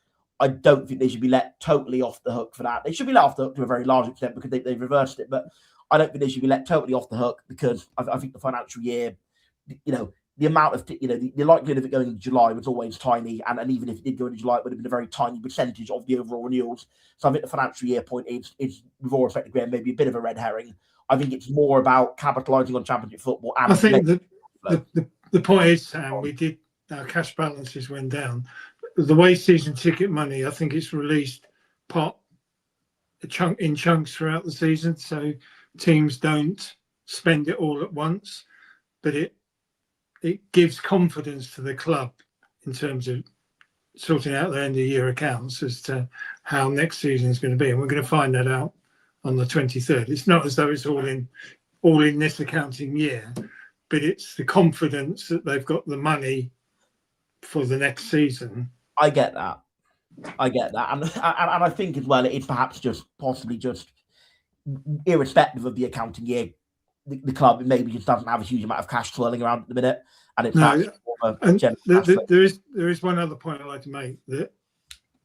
I don't think they should be let totally off the hook for that. They should be let off the hook to a very large extent because they've reversed it. But I don't think they should be let totally off the hook, because I think the financial year, the amount of, the likelihood of it going into July was always tiny. And even if it did go into July, it would have been a very tiny percentage of the overall renewals. So I think the financial year point is with all respect to Graham, maybe a bit of a red herring. I think it's more about capitalising on championship football. And I think the point is, Sam, our cash balances went down. The way season ticket money, I think it's released in chunks throughout the season, so teams don't spend it all at once, but it gives confidence to the club in terms of sorting out their end of year accounts as to how next season is going to be, and we're going to find that out on the 23rd. It's not as though it's all in all in this accounting year, but it's the confidence that they've got the money for the next season. I get that. And I think as well, it's perhaps possibly just irrespective of the accounting year, the club maybe just doesn't have a huge amount of cash swirling around at the minute, and it's there is one other point I'd like to make that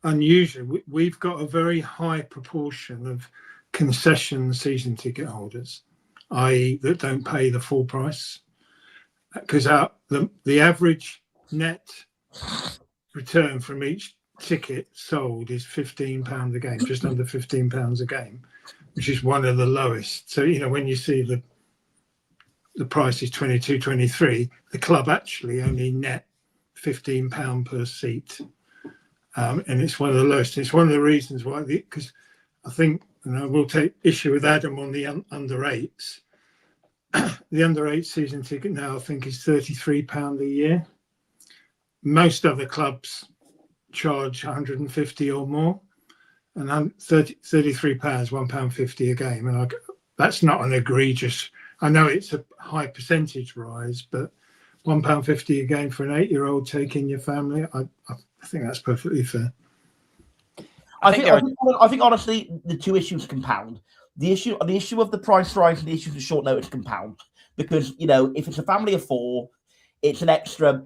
unusual. We've got a very high proportion of concession season ticket holders, i.e., that don't pay the full price, because the average net return from each ticket sold is £15 a game, just under £15 a game, which is one of the lowest. So when you see the price is 22, 23, the club actually only net £15 per seat, and it's one of the lowest. It's one of the reasons why, because I think, and I will take issue with Adam on the under eights. The under 8 season ticket now I think is £33 a year. Most other clubs charge 150 or more, and £33, £1.50 a game, and that's not an egregious. I know it's a high percentage rise, but £1.50 a game for an 8-year-old taking your family, I think that's perfectly fair. I think honestly the two issues compound. The issue of the price rise and the issue of the short notice compound, because if it's a family of 4, it's an extra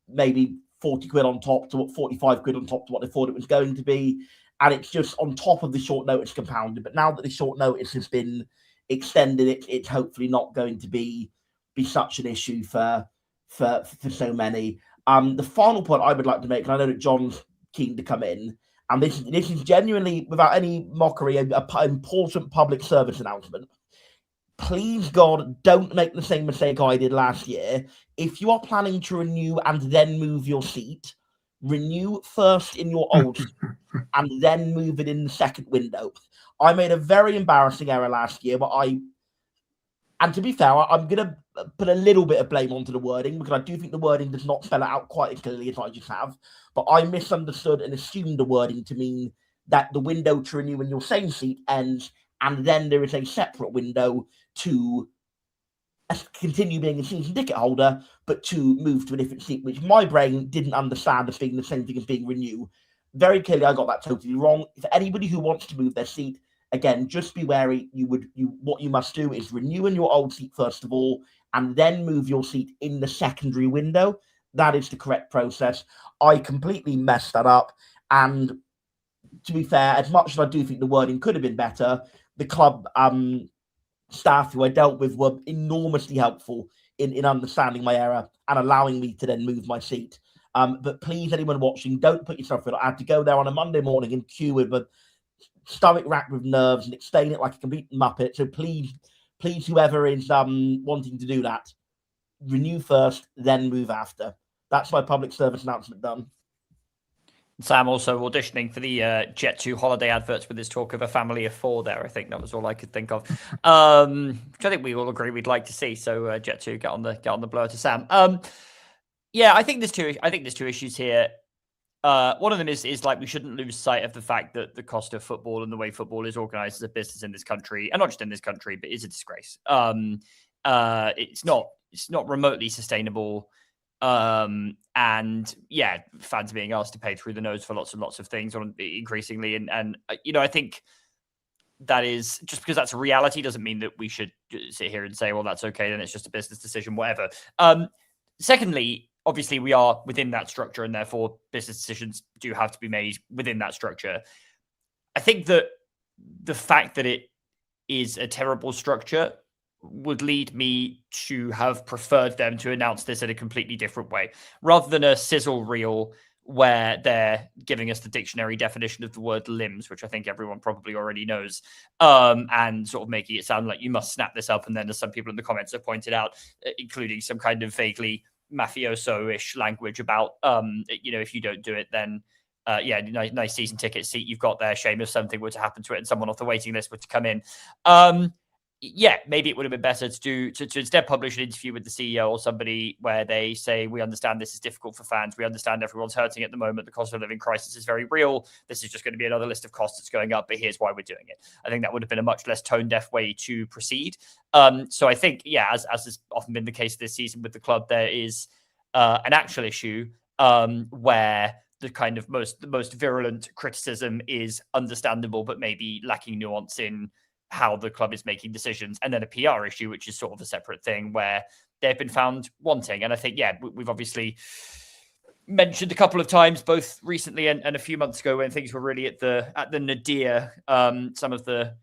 maybe 40 quid on top to what 45 quid on top to what they thought it was going to be, and it's just on top of the short notice compounded. But now that the short notice has been extended, it's hopefully not going to be such an issue for so many. The final point I would like to make, and I know that John's keen to come in, and this is genuinely, without any mockery, an important public service announcement. Please, God, don't make the same mistake I did last year. If you are planning to renew and then move your seat, renew first in your old seat and then move it in the second window. I made a very embarrassing error last year, and to be fair, I'm going to put a little bit of blame onto the wording, because I do think the wording does not spell it out quite as clearly as I just have. But I misunderstood and assumed the wording to mean that the window to renew in your same seat ends, and then there is a separate window to continue being a season ticket holder, but to move to a different seat, which my brain didn't understand as being the same thing as being renew. Very clearly, I got that totally wrong. If anybody who wants to move their seat, again, just be wary. What you must do is renew in your old seat first of all, and then move your seat in the secondary window. That is the correct process. I completely messed that up. And to be fair, as much as I do think the wording could have been better, the club staff who I dealt with were enormously helpful in understanding my error and allowing me to then move my seat. But please, anyone watching, don't put yourself through it. I had to go there on a Monday morning and queue with a stomach racked with nerves and explain it like a complete muppet. So please, whoever is wanting to do that, renew first, then move after. That's my public service announcement done. Sam also auditioning for the Jet2 holiday adverts with his talk of a family of 4 there. I think that was all I could think of. Which I think we all agree we'd like to see. So Jet2, get on the blower to Sam. Yeah, I think there's two issues here. One of them is like, we shouldn't lose sight of the fact that the cost of football and the way football is organized as a business in this country, and not just in this country, but is a disgrace. It's not remotely sustainable. And yeah, fans being asked to pay through the nose for lots and lots of things increasingly. And I think that is, just because that's a reality doesn't mean that we should sit here and say, well, that's okay, then it's just a business decision, whatever. Secondly, obviously we are within that structure, and therefore business decisions do have to be made within that structure. I think that the fact that it is a terrible structure would lead me to have preferred them to announce this in a completely different way, rather than a sizzle reel where they're giving us the dictionary definition of the word limbs, which I think everyone probably already knows, and sort of making it sound like you must snap this up. And then, as some people in the comments have pointed out, including some kind of vaguely mafioso-ish language about, if you don't do it, then nice season ticket seat you've got there. Shame if something were to happen to it and someone off the waiting list were to come in. yeah, maybe it would have been better to instead publish an interview with the CEO or somebody where they say, we understand this is difficult for fans. We understand everyone's hurting at the moment. The cost of living crisis is very real. This is just going to be another list of costs that's going up, but here's why we're doing it. I think that would have been a much less tone-deaf way to proceed. So I think, yeah, as has often been the case this season with the club, there is an actual issue where the kind of the most virulent criticism is understandable, but maybe lacking nuance in how the club is making decisions, and then a PR issue, which is sort of a separate thing where they've been found wanting. And I think, yeah, we've obviously mentioned a couple of times, both recently and a few months ago, when things were really at the nadir, some of the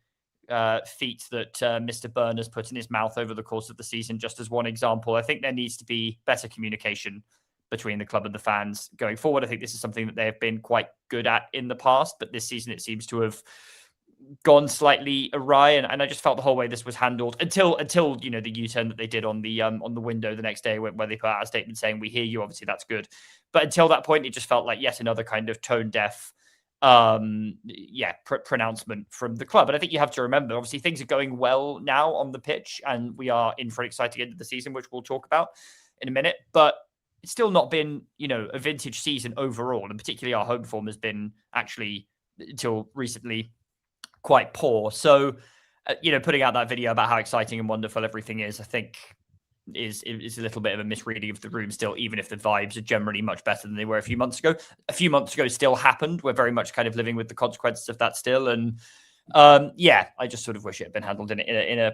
feet that Mr. Byrne has put in his mouth over the course of the season, just as one example. I think there needs to be better communication between the club and the fans going forward. I think this is something that they have been quite good at in the past, but this season it seems to have gone slightly awry, and I just felt the whole way this was handled until you know, the U-turn that they did on the window the next day, where they put out a statement saying, we hear you, obviously that's good, but until that point it just felt like yet another kind of tone deaf pronouncement from the club. And I think you have to remember, obviously things are going well now on the pitch and we are in for an exciting end of the season, which we'll talk about in a minute, but it's still not been, you know, a vintage season overall, and particularly our home form has been actually until recently quite poor. So, you know, putting out that video about how exciting and wonderful everything is, I think is a little bit of a misreading of the room still, even if the vibes are generally much better than they were a few months ago. A few months ago still happened. We're very much kind of living with the consequences of that still. And I just sort of wish it had been handled in a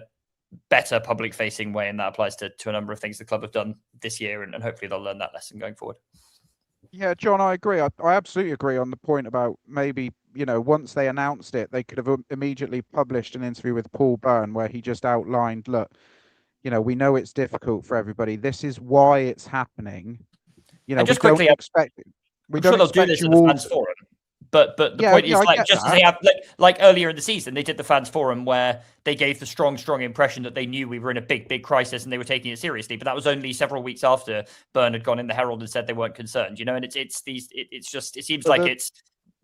better public facing way. And that applies to a number of things the club have done this year. And hopefully they'll learn that lesson going forward. Yeah, John, I agree. I absolutely agree on the point about maybe, you know, once they announced it, they could have immediately published an interview with Paul Byrne where he just outlined, look, you know, we know it's difficult for everybody. This is why it's happening. You know, and just we quickly, don't expect. I'm sure they'll do this at the fans forum. But the point is, like, just as they have, like earlier in the season, they did the fans forum where they gave the strong impression that they knew we were in a big crisis and they were taking it seriously. But that was only several weeks after Byrne had gone in the Herald and said they weren't concerned, you know. And it seems like it's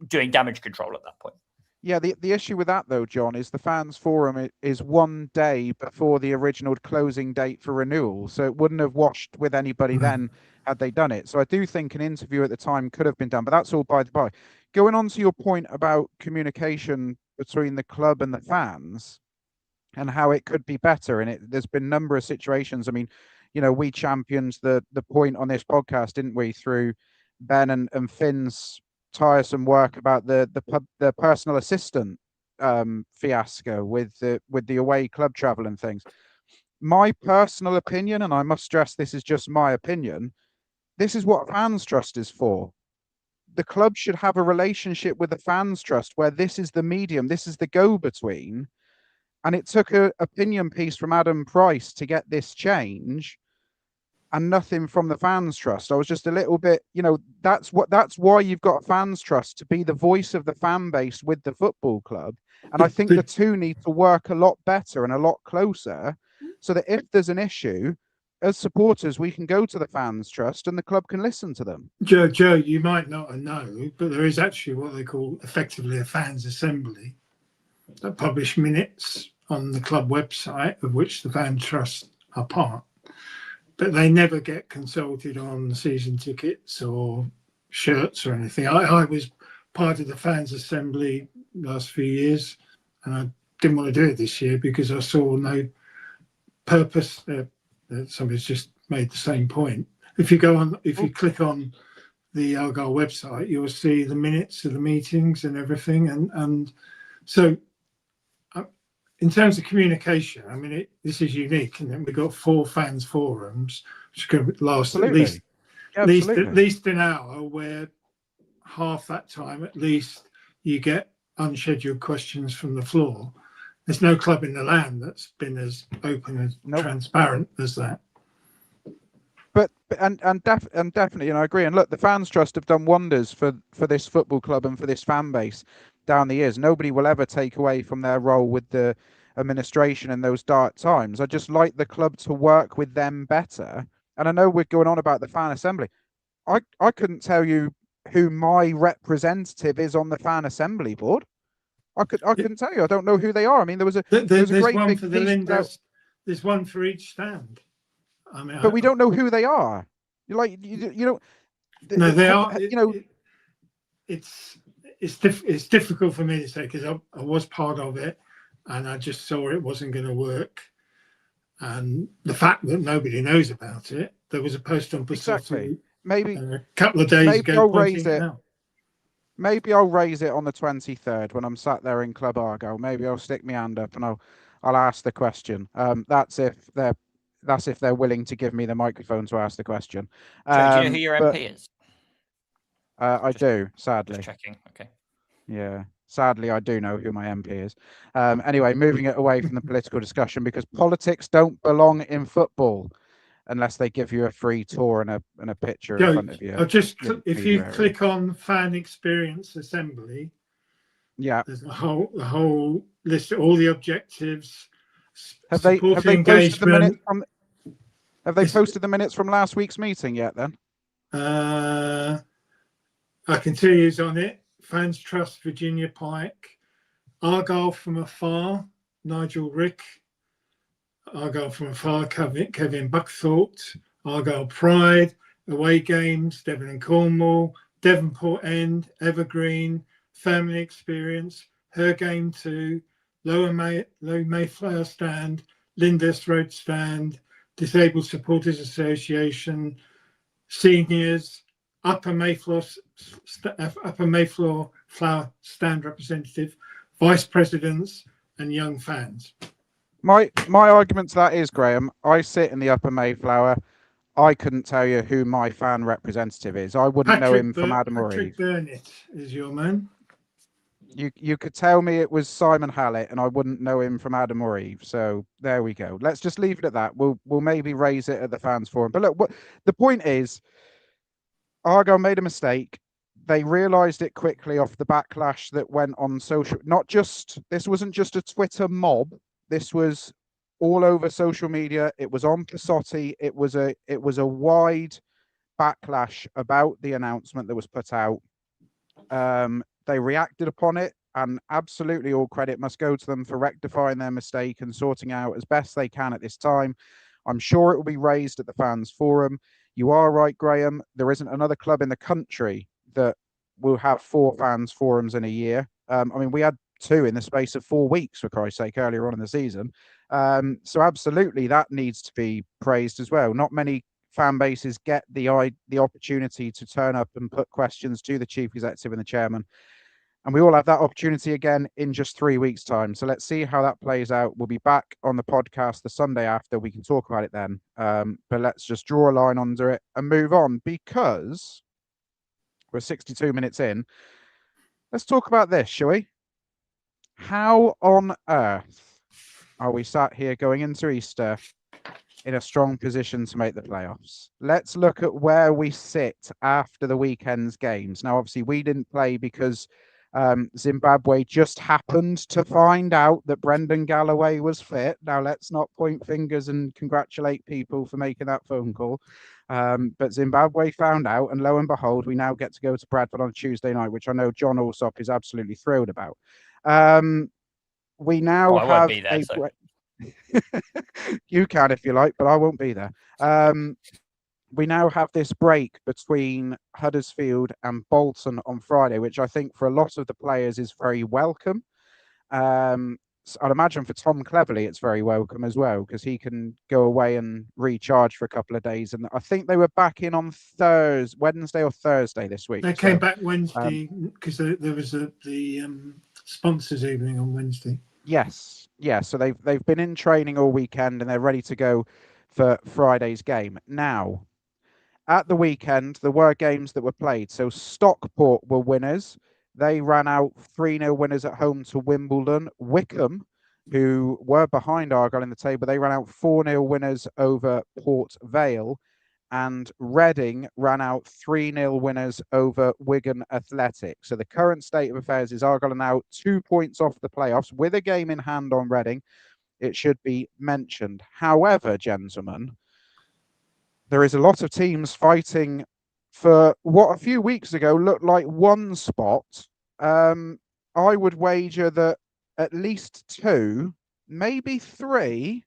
doing damage control at that point. Yeah, the issue with that though, John, is the fans forum is one day before the original closing date for renewal, so it wouldn't have washed with anybody then had they done it. So I do think an interview at the time could have been done, but that's all by the by. Going on to your point about communication between the club and the fans and how it could be better, and there's been a number of situations. I mean, you know, we championed the point on this podcast, didn't we, through Ben and Finn's tiresome work about the personal assistant fiasco with the away club travel and things. My personal opinion, and I must stress this is just my opinion, this is what Fans Trust is for. The club should have a relationship with the Fans Trust where this is the medium, this is the go-between. And it took an opinion piece from Adam Price to get this change and nothing from the Fans Trust. I was just a little bit, you know, that's why you've got a Fans Trust, to be the voice of the fan base with the football club. And I think the two need to work a lot better and a lot closer so that if there's an issue, as supporters, we can go to the Fans Trust and the club can listen to them. Joe, you might not know, but there is actually what they call effectively a fans assembly that publish minutes on the club website, of which the Fans Trust are part. But they never get consulted on season tickets or shirts or anything. I was part of the fans assembly last few years, and I didn't want to do it this year because I saw no purpose. Somebody's just made the same point. If you click on the Argyle website, you'll see the minutes of the meetings and everything. And so in terms of communication, I mean, this is unique. And then we've got 4 fans forums, which could last at least an hour, where half that time at least you get unscheduled questions from the floor. There's no club in the land that's been as open and transparent as that. But definitely, and I agree. And look, the Fans Trust have done wonders for this football club and for this fan base down the years. Nobody will ever take away from their role with the administration in those dark times. I just like the club to work with them better. And I know we're going on about the fan assembly. I couldn't tell you who my representative is on the fan assembly board. I couldn't tell you. I don't know who they are. I mean, there was a There's great one big for the piece put out, Linders. There's one for each stand. I mean, but we don't know who they are. You're like you don't. No, they are. You know, it's difficult for me to say because I was part of it, and I just saw it wasn't going to work. And the fact that nobody knows about it, there was a post on exactly. Maybe a couple of days ago I'll raise pointing it. out. Maybe I'll raise it on the 23rd when I'm sat there in Club Argyle. Maybe I'll stick my hand up and I'll ask the question. That's if they're willing to give me the microphone to ask the question. Joe, do you know who your MP is? I do, sadly. Just checking. Okay. Yeah, sadly, I do know who my MP is. Anyway, moving it away from the political discussion because politics don't belong in football unless they give you a free tour and a picture in front of you. I'll just if you click on Fan Experience Assembly, yeah, there's the whole list of all the objectives. Have they posted the minutes from? Have they posted the minutes from last week's meeting yet? Then I can tell you who's on it. Fans Trust Virginia Pike, Argyle from Afar, Nigel Rick, Argyle from Afar, Kevin Buckthorpe, Argyle Pride, Away Games, Devon and Cornwall, Devonport End, Evergreen, Family Experience, Her Game 2, Low Mayflower Stand, Linders Road Stand, Disabled Supporters Association, Seniors, Upper Mayflower Flower Stand Representative, Vice Presidents, and Young Fans. My argument to that is, Graham, I sit in the Upper Mayflower. I couldn't tell you who my fan representative is. I wouldn't know him from Adam or Eve. Patrick Burnett is your man. You could tell me it was Simon Hallett, and I wouldn't know him from Adam or Eve. So there we go. Let's just leave it at that. We'll maybe raise it at the fans forum. But look, the point is, Argyle made a mistake. They realised it quickly off the backlash that went on social. This wasn't just a Twitter mob. This was all over social media. It was on Passotti. It was a wide backlash about the announcement that was put out. They reacted upon it, and absolutely all credit must go to them for rectifying their mistake and sorting out as best they can at this time. I'm sure it will be raised at the fans forum. You are right, Graham. There isn't another club in the country that will have 4 fans forums in a year. I mean, we had 2 in the space of 4 weeks, for Christ's sake, earlier on in the season. So absolutely, that needs to be praised as well. Not many fan bases get the opportunity to turn up and put questions to the chief executive and the chairman. And we all have that opportunity again in just 3 weeks' time. So let's see how that plays out. We'll be back on the podcast the Sunday after. We can talk about it then. But let's just draw a line under it and move on, because we're 62 minutes in. Let's talk about this, shall we? How on earth are we sat here going into Easter in a strong position to make the playoffs? Let's look at where we sit after the weekend's games. Now, obviously, we didn't play because Zimbabwe just happened to find out that Brendan Galloway was fit. Now, let's not point fingers and congratulate people for making that phone call. But Zimbabwe found out, and lo and behold, we now get to go to Bradford on Tuesday night, which I know John Alsop is absolutely thrilled about. We now have I won't be there, so. You can if you like, but I won't be there. We now have this break between Huddersfield and Bolton on Friday, which I think for a lot of the players is very welcome. I'd imagine for Tom Cleverley, it's very welcome as well, because he can go away and recharge for a couple of days. And I think they were back in on Wednesday or Thursday this week. They came back Wednesday because there was the sponsors evening on Wednesday. Yes. So they've been in training all weekend and they're ready to go for Friday's game. Now, at the weekend, there were games that were played. So Stockport were winners. They ran out 3-0 winners at home to Wimbledon. Wickham, who were behind Argyle in the table, they ran out 4-0 winners over Port Vale. And Reading ran out 3-0 winners over Wigan Athletic. So the current state of affairs is Argyle are now 2 points off the playoffs with a game in hand on Reading. It should be mentioned. However, gentlemen, there is a lot of teams fighting for what a few weeks ago looked like one spot. I would wager that at least 2, maybe 3,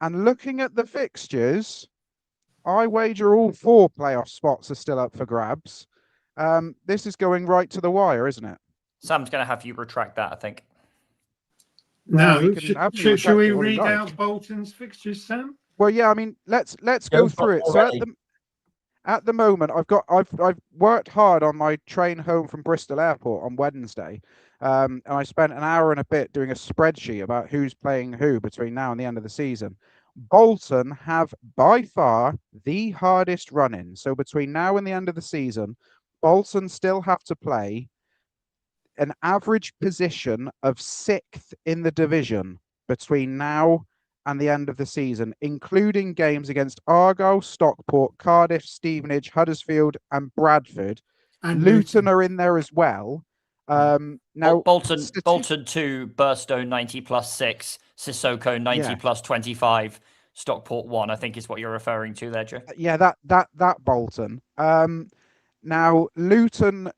and looking at the fixtures, I wager all 4 playoff spots are still up for grabs. This is going right to the wire, isn't it? Sam's going to have you retract that, I think. No, he can have me should retract we it all he read likes. out Bolton's fixtures, Sam? Well, yeah, I mean, let's go through it. So at the moment, I've worked hard on my train home from Bristol Airport on Wednesday, and I spent an hour and a bit doing a spreadsheet about who's playing who between now and the end of the season. Bolton have by far the hardest run-in. So between now and the end of the season, Bolton still have to play an average position of 6th in the division between now and the end of the season, including games against Argyle, Stockport, Cardiff, Stevenage, Huddersfield, and Bradford. And Luton are in there as well. Now Bolton 2, Burstow 90+6, Sissoko 90+25, Stockport 1. I think is what you're referring to there, Joe. Yeah, that Bolton. Now Luton,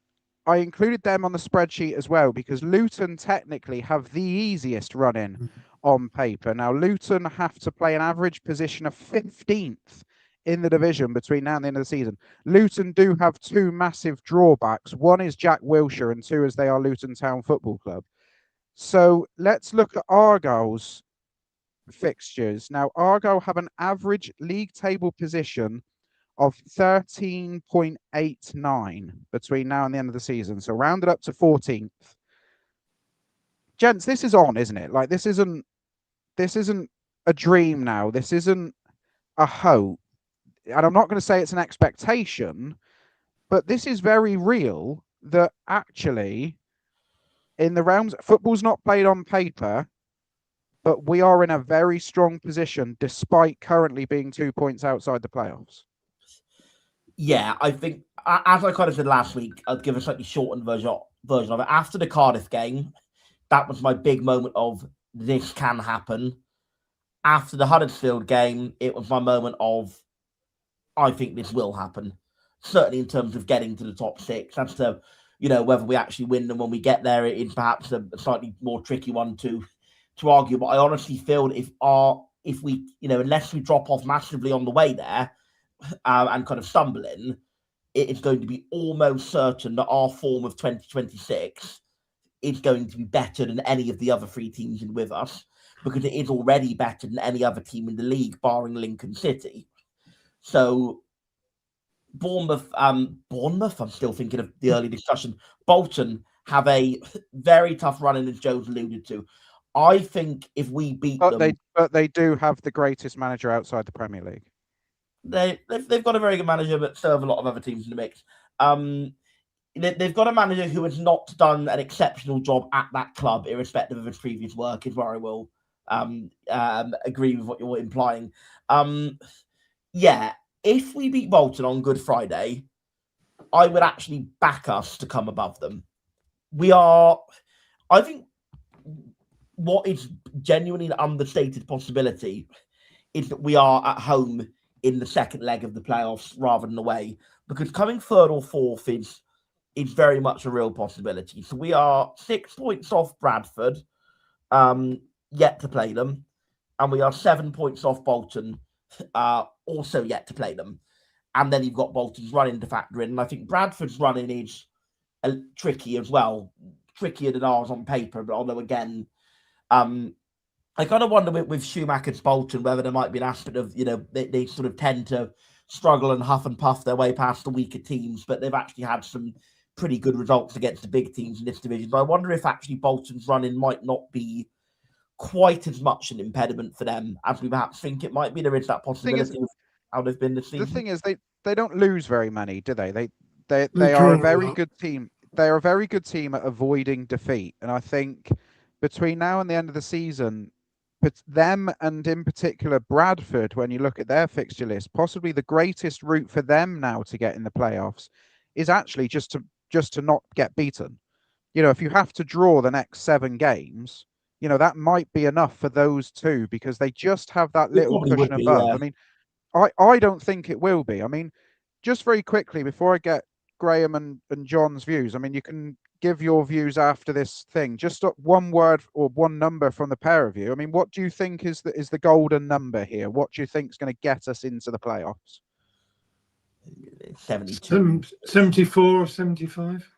I included them on the spreadsheet as well because Luton technically have the easiest run-in on paper. Now, Luton have to play an average position of 15th in the division between now and the end of the season. Luton do have 2 massive drawbacks. One is Jack Wilshere and 2 is they are Luton Town Football Club. So let's look at Argyle's fixtures. Now, Argyle have an average league table position of 13.89 between now and the end of the season. So rounded up to 14th. Gents, this is on, isn't it? Like this isn't a dream now. This isn't a hope. And I'm not going to say it's an expectation, but this is very real that actually in the realms, football's not played on paper, but we are in a very strong position despite currently being 2 points outside the playoffs. Yeah, I think, as I kind of said last week, I'd give a slightly shortened version of it. After the Cardiff game, that was my big moment of this can happen. After the Huddersfield game, it was my moment of I think this will happen. Certainly in terms of getting to the top 6. As to, whether we actually win them when we get there is perhaps a slightly more tricky one to argue. But I honestly feel if we, unless we drop off massively on the way there, and kind of stumbling, it is going to be almost certain that our form of 2026 is going to be better than any of the other 3 teams in with us, because it is already better than any other team in the league, barring Lincoln City. So Bournemouth, I'm still thinking of the early discussion. Bolton have a very tough run-in, as Joe's alluded to. I think if we beat them... But they do have the greatest manager outside the Premier League. They've got a very good manager, but still have a lot of other teams in the mix. They've got a manager who has not done an exceptional job at that club, irrespective of his previous work, is where I will agree with what you're implying. If we beat Bolton on Good Friday, I would actually back us to come above them. I think what is genuinely an understated possibility is that we are at home in the second leg of the playoffs rather than away, because coming 3rd or 4th is very much a real possibility. So we are 6 points off Bradford, yet to play them, and we are 7 points off Bolton, also yet to play them. And then you've got Bolton's run-in to factor in, and I think Bradford's run-in is tricky as well, trickier than ours on paper, but although again, I kind of wonder with Shumacher's Bolton whether there might be an aspect of, they sort of tend to struggle and huff and puff their way past the weaker teams, but they've actually had some pretty good results against the big teams in this division. So I wonder if actually Bolton's run-in might not be quite as much an impediment for them as we perhaps think it might be. There is that possibility of how they've been this season. The thing is, they don't lose very many, do they? They are a very good team. They are a very good team at avoiding defeat, and I think between now and the end of the season, but them and in particular Bradford, when you look at their fixture list, possibly the greatest route for them now to get in the playoffs is actually just to not get beaten. If you have to draw the next 7 games, that might be enough for those 2 because they just have that little cushion above. Yeah. I mean, I don't think it will be. I mean, just very quickly before I get Graham and John's views, I mean, you can give your views after this thing. Just one word or one number from the pair of you. I mean, what do you think is the golden number here? What do you think is going to get us into the playoffs? 72. 74 or 75.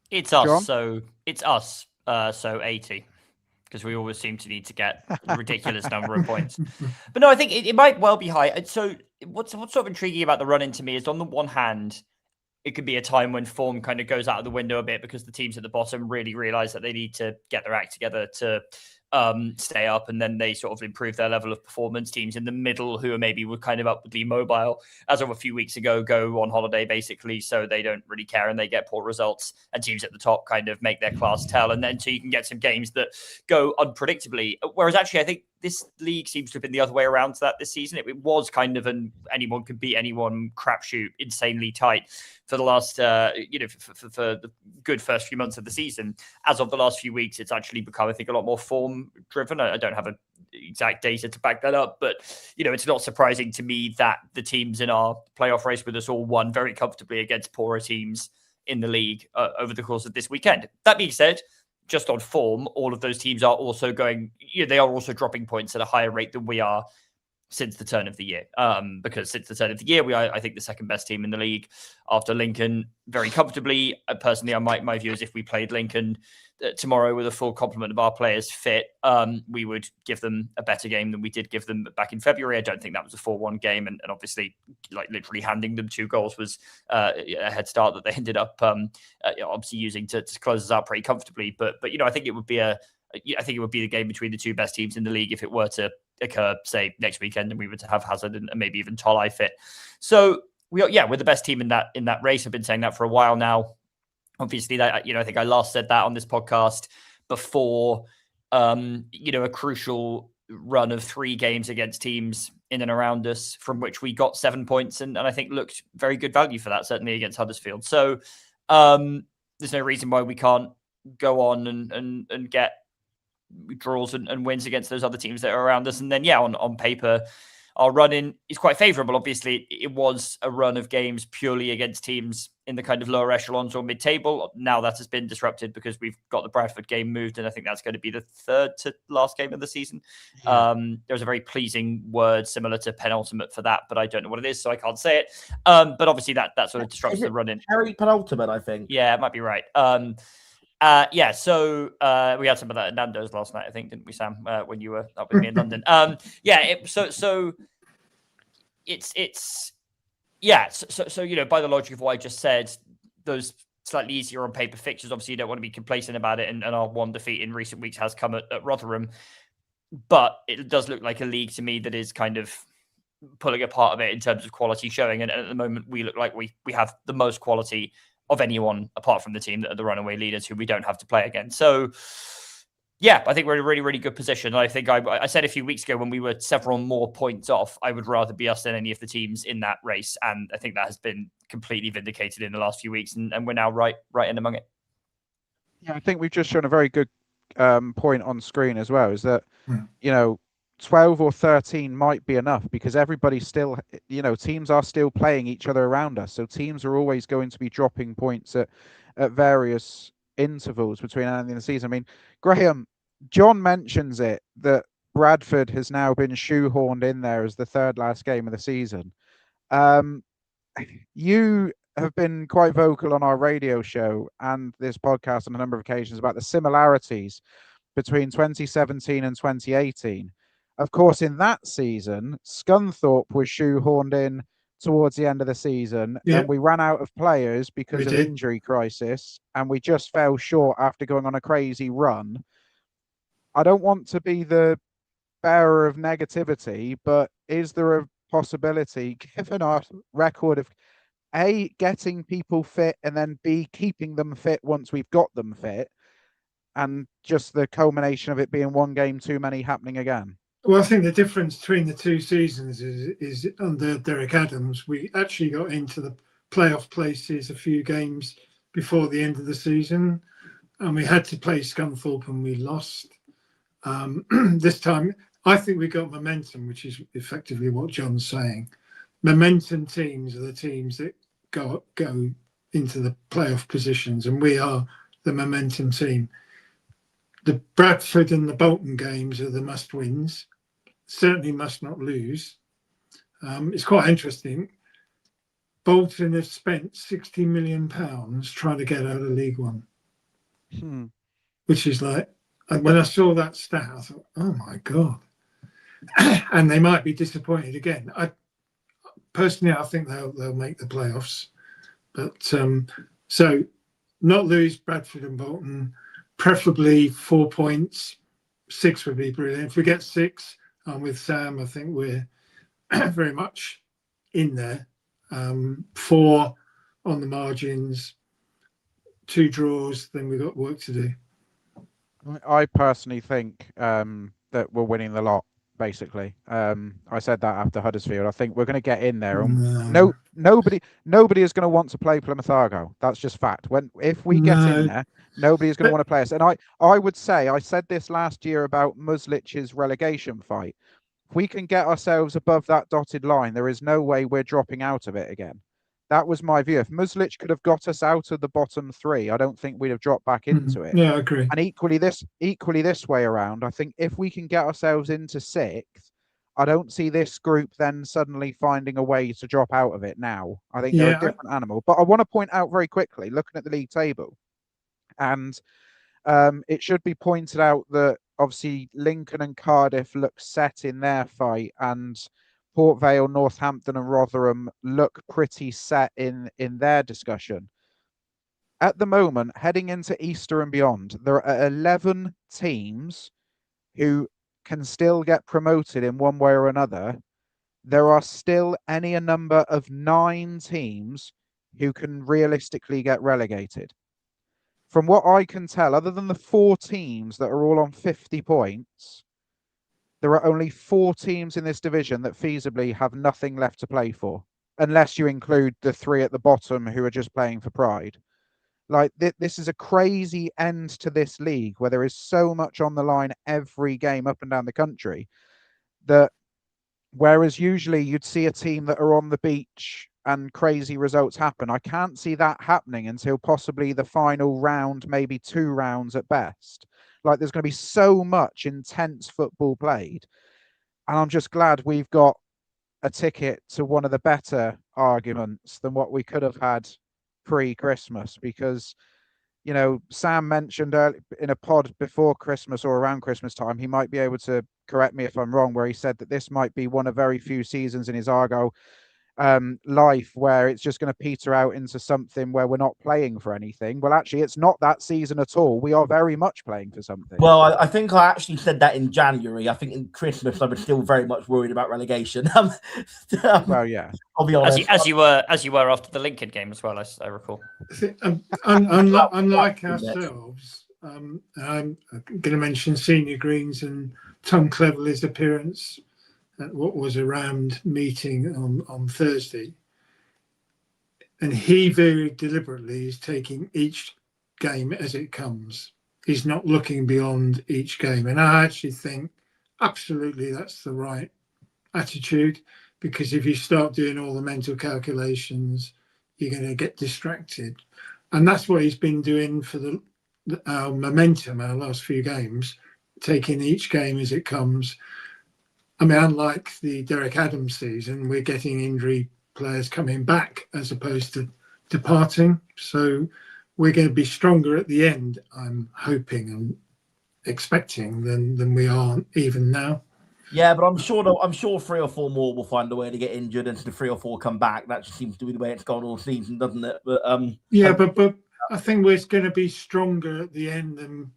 It's us, John? so it's us. So 80, because we always seem to need to get a ridiculous number of points. But no, I think it might well be high. So what's sort of intriguing about the run-in to me is, on the one hand, it could be a time when form kind of goes out of the window a bit because the teams at the bottom really realize that they need to get their act together to stay up, and then they sort of improve their level of performance. Teams in the middle who are maybe were kind of upwardly mobile as of a few weeks ago go on holiday basically, so they don't really care and they get poor results, and teams at the top kind of make their class tell, and then so you can get some games that go unpredictably. Whereas actually I think this league seems to have been the other way around to that this season. It was kind of an anyone could beat anyone crapshoot, insanely tight for the last, for the good first few months of the season. As of the last few weeks, it's actually become, I think, a lot more form driven. I don't have exact data to back that up, but it's not surprising to me that the teams in our playoff race with us all won very comfortably against poorer teams in the league over the course of this weekend. That being said, just on form, all of those teams are also going, they are also dropping points at a higher rate than we are since the turn of the year. Because since the turn of the year, we are, I think, the second best team in the league after Lincoln very comfortably. Personally, my view is if we played Lincoln tomorrow with a full complement of our players fit, we would give them a better game than we did give them back in February. I don't think that was a 4-1 game. And obviously, like literally handing them 2 goals was a head start that they ended up obviously using to close us out pretty comfortably. But I think it would be the game between the 2 best teams in the league if it were to occur, say, next weekend, and we were to have Hazard and maybe even Tolai fit. So we're the best team in that race. I've been saying that for a while now. Obviously, that I think I last said that on this podcast before a crucial run of 3 games against teams in and around us, from which we got 7 points, and I think looked very good value for that, certainly against Huddersfield. So there's no reason why we can't go on and get draws and wins against those other teams that are around us. And then, on paper, our run-in is quite favourable. Obviously, it was a run of games purely against teams in the kind of lower echelons or mid-table. Now that has been disrupted because we've got the Bradford game moved, and I think that's going to be the 3rd to last game of the season. Yeah. There's a very pleasing word similar to penultimate for that, but I don't know what it is, so I can't say it. But obviously that sort of disrupts the run-in. Kerry penultimate, I think. Yeah, it might be right. So we had some of that at Nando's last night, I think, didn't we, Sam? When you were up with me in London. So by the logic of what I just said, those slightly easier on paper fixtures, obviously you don't want to be complacent about it, and our 1 defeat in recent weeks has come at Rotherham, but it does look like a league to me that is kind of pulling apart a bit in terms of quality showing, and at the moment we look like we have the most quality of anyone apart from the team that are the runaway leaders who we don't have to play against. So I think we're in a really, really good position. And I think I said a few weeks ago when we were several more points off, I would rather be us than any of the teams in that race. And I think that has been completely vindicated in the last few weeks. And we're now right in among it. Yeah, I think we've just shown a very good point on screen as well, is that, 12 or 13 might be enough because everybody's still, teams are still playing each other around us. So teams are always going to be dropping points at various intervals between now and the end of the season. I mean, Graham, John mentions it that Bradford has now been shoehorned in there as the 3rd last game of the season. You have been quite vocal on our radio show and this podcast on a number of occasions about the similarities between 2017 and 2018. Of course, in that season, Scunthorpe was shoehorned in towards the end of the season, and we ran out of players because of injury crisis, and we just fell short after going on a crazy run. I don't want to be the bearer of negativity, but is there a possibility, given our record of A, getting people fit, and then B, keeping them fit once we've got them fit, and just the culmination of it being 1 game too many happening again? Well, I think the difference between the 2 seasons is under Derek Adams, we actually got into the playoff places a few games before the end of the season, and we had to play Scunthorpe and we lost. This time, I think we got momentum, which is effectively what John's saying. Momentum teams are the teams that go into the playoff positions, and we are the momentum team. The Bradford and the Bolton games are the must-wins. Certainly must not lose. It's quite interesting. Bolton have spent £60 million trying to get out of League One, which is like, when I saw that stat, I thought, oh my God. And they might be disappointed again. Personally, I think they'll make the playoffs. But so not lose Bradford and Bolton, preferably 4 points. 6 would be brilliant. If we get 6, I'm with Sam. I think we're very much in there. 4 on the margins, 2 draws, then we've got work to do. I personally think that we're winning the lot. Basically, I said that after Huddersfield. I think we're going to get in there. Nobody is going to want to play Plymouth Argyle. That's just fact. If we get in there, nobody is going to want to play us. And I would say, I said this last year about Muslich's relegation fight. If we can get ourselves above that dotted line, there is no way we're dropping out of it again. That was my view. If Muslich could have got us out of the bottom 3, I don't think we'd have dropped back into it. Yeah, I agree. And equally this way around, I think if we can get ourselves into 6th, I don't see this group then suddenly finding a way to drop out of it now. I think they're a different animal. But I want to point out very quickly, looking at the league table, and it should be pointed out that obviously Lincoln and Cardiff look set in their fight, and Port Vale, Northampton and Rotherham look pretty set in their discussion. At the moment, heading into Easter and beyond, there are 11 teams who can still get promoted in one way or another. There are still a number of 9 teams who can realistically get relegated. From what I can tell, other than the 4 teams that are all on 50 points, there are only 4 teams in this division that feasibly have nothing left to play for, unless you include the 3 at the bottom who are just playing for pride. Like, this is a crazy end to this league where there is so much on the line every game up and down the country, that whereas usually you'd see a team that are on the beach and crazy results happen, I can't see that happening until possibly the final round, maybe 2 rounds at best. Like, there's going to be so much intense football played. And I'm just glad we've got a ticket to one of the better arguments than what we could have had pre-Christmas, because, you know, Sam mentioned in a pod before Christmas or around Christmas time, he might be able to correct me if I'm wrong, where he said that this might be one of very few seasons in his Argyle life where it's just going to peter out into something where we're not playing for anything. Well, actually, it's not that season at all. We are very much playing for something. Well, I think I actually said that in January. I think in Christmas I was still very much worried about relegation. Well, yeah, I'll be honest. As you were after the Lincoln game as well, I recall. Unlike ourselves, I'm going to mention Senior Greens and Tom Cleverley's appearance at what was a round meeting on Thursday. And he very deliberately is taking each game as it comes. He's not looking beyond each game. And I actually think absolutely that's the right attitude, because if you start doing all the mental calculations, you're going to get distracted. And that's what he's been doing for our momentum, our last few games, taking each game as it comes. I mean, unlike the Derek Adams season, we're getting injury players coming back as opposed to departing. So we're going to be stronger at the end, I'm hoping and expecting, than we are even now. Yeah, but I'm sure 3 or 4 more will find a way to get injured, and the 3 or 4 come back. That just seems to be the way it's gone all season, doesn't it? But but I think we're going to be stronger at the end, and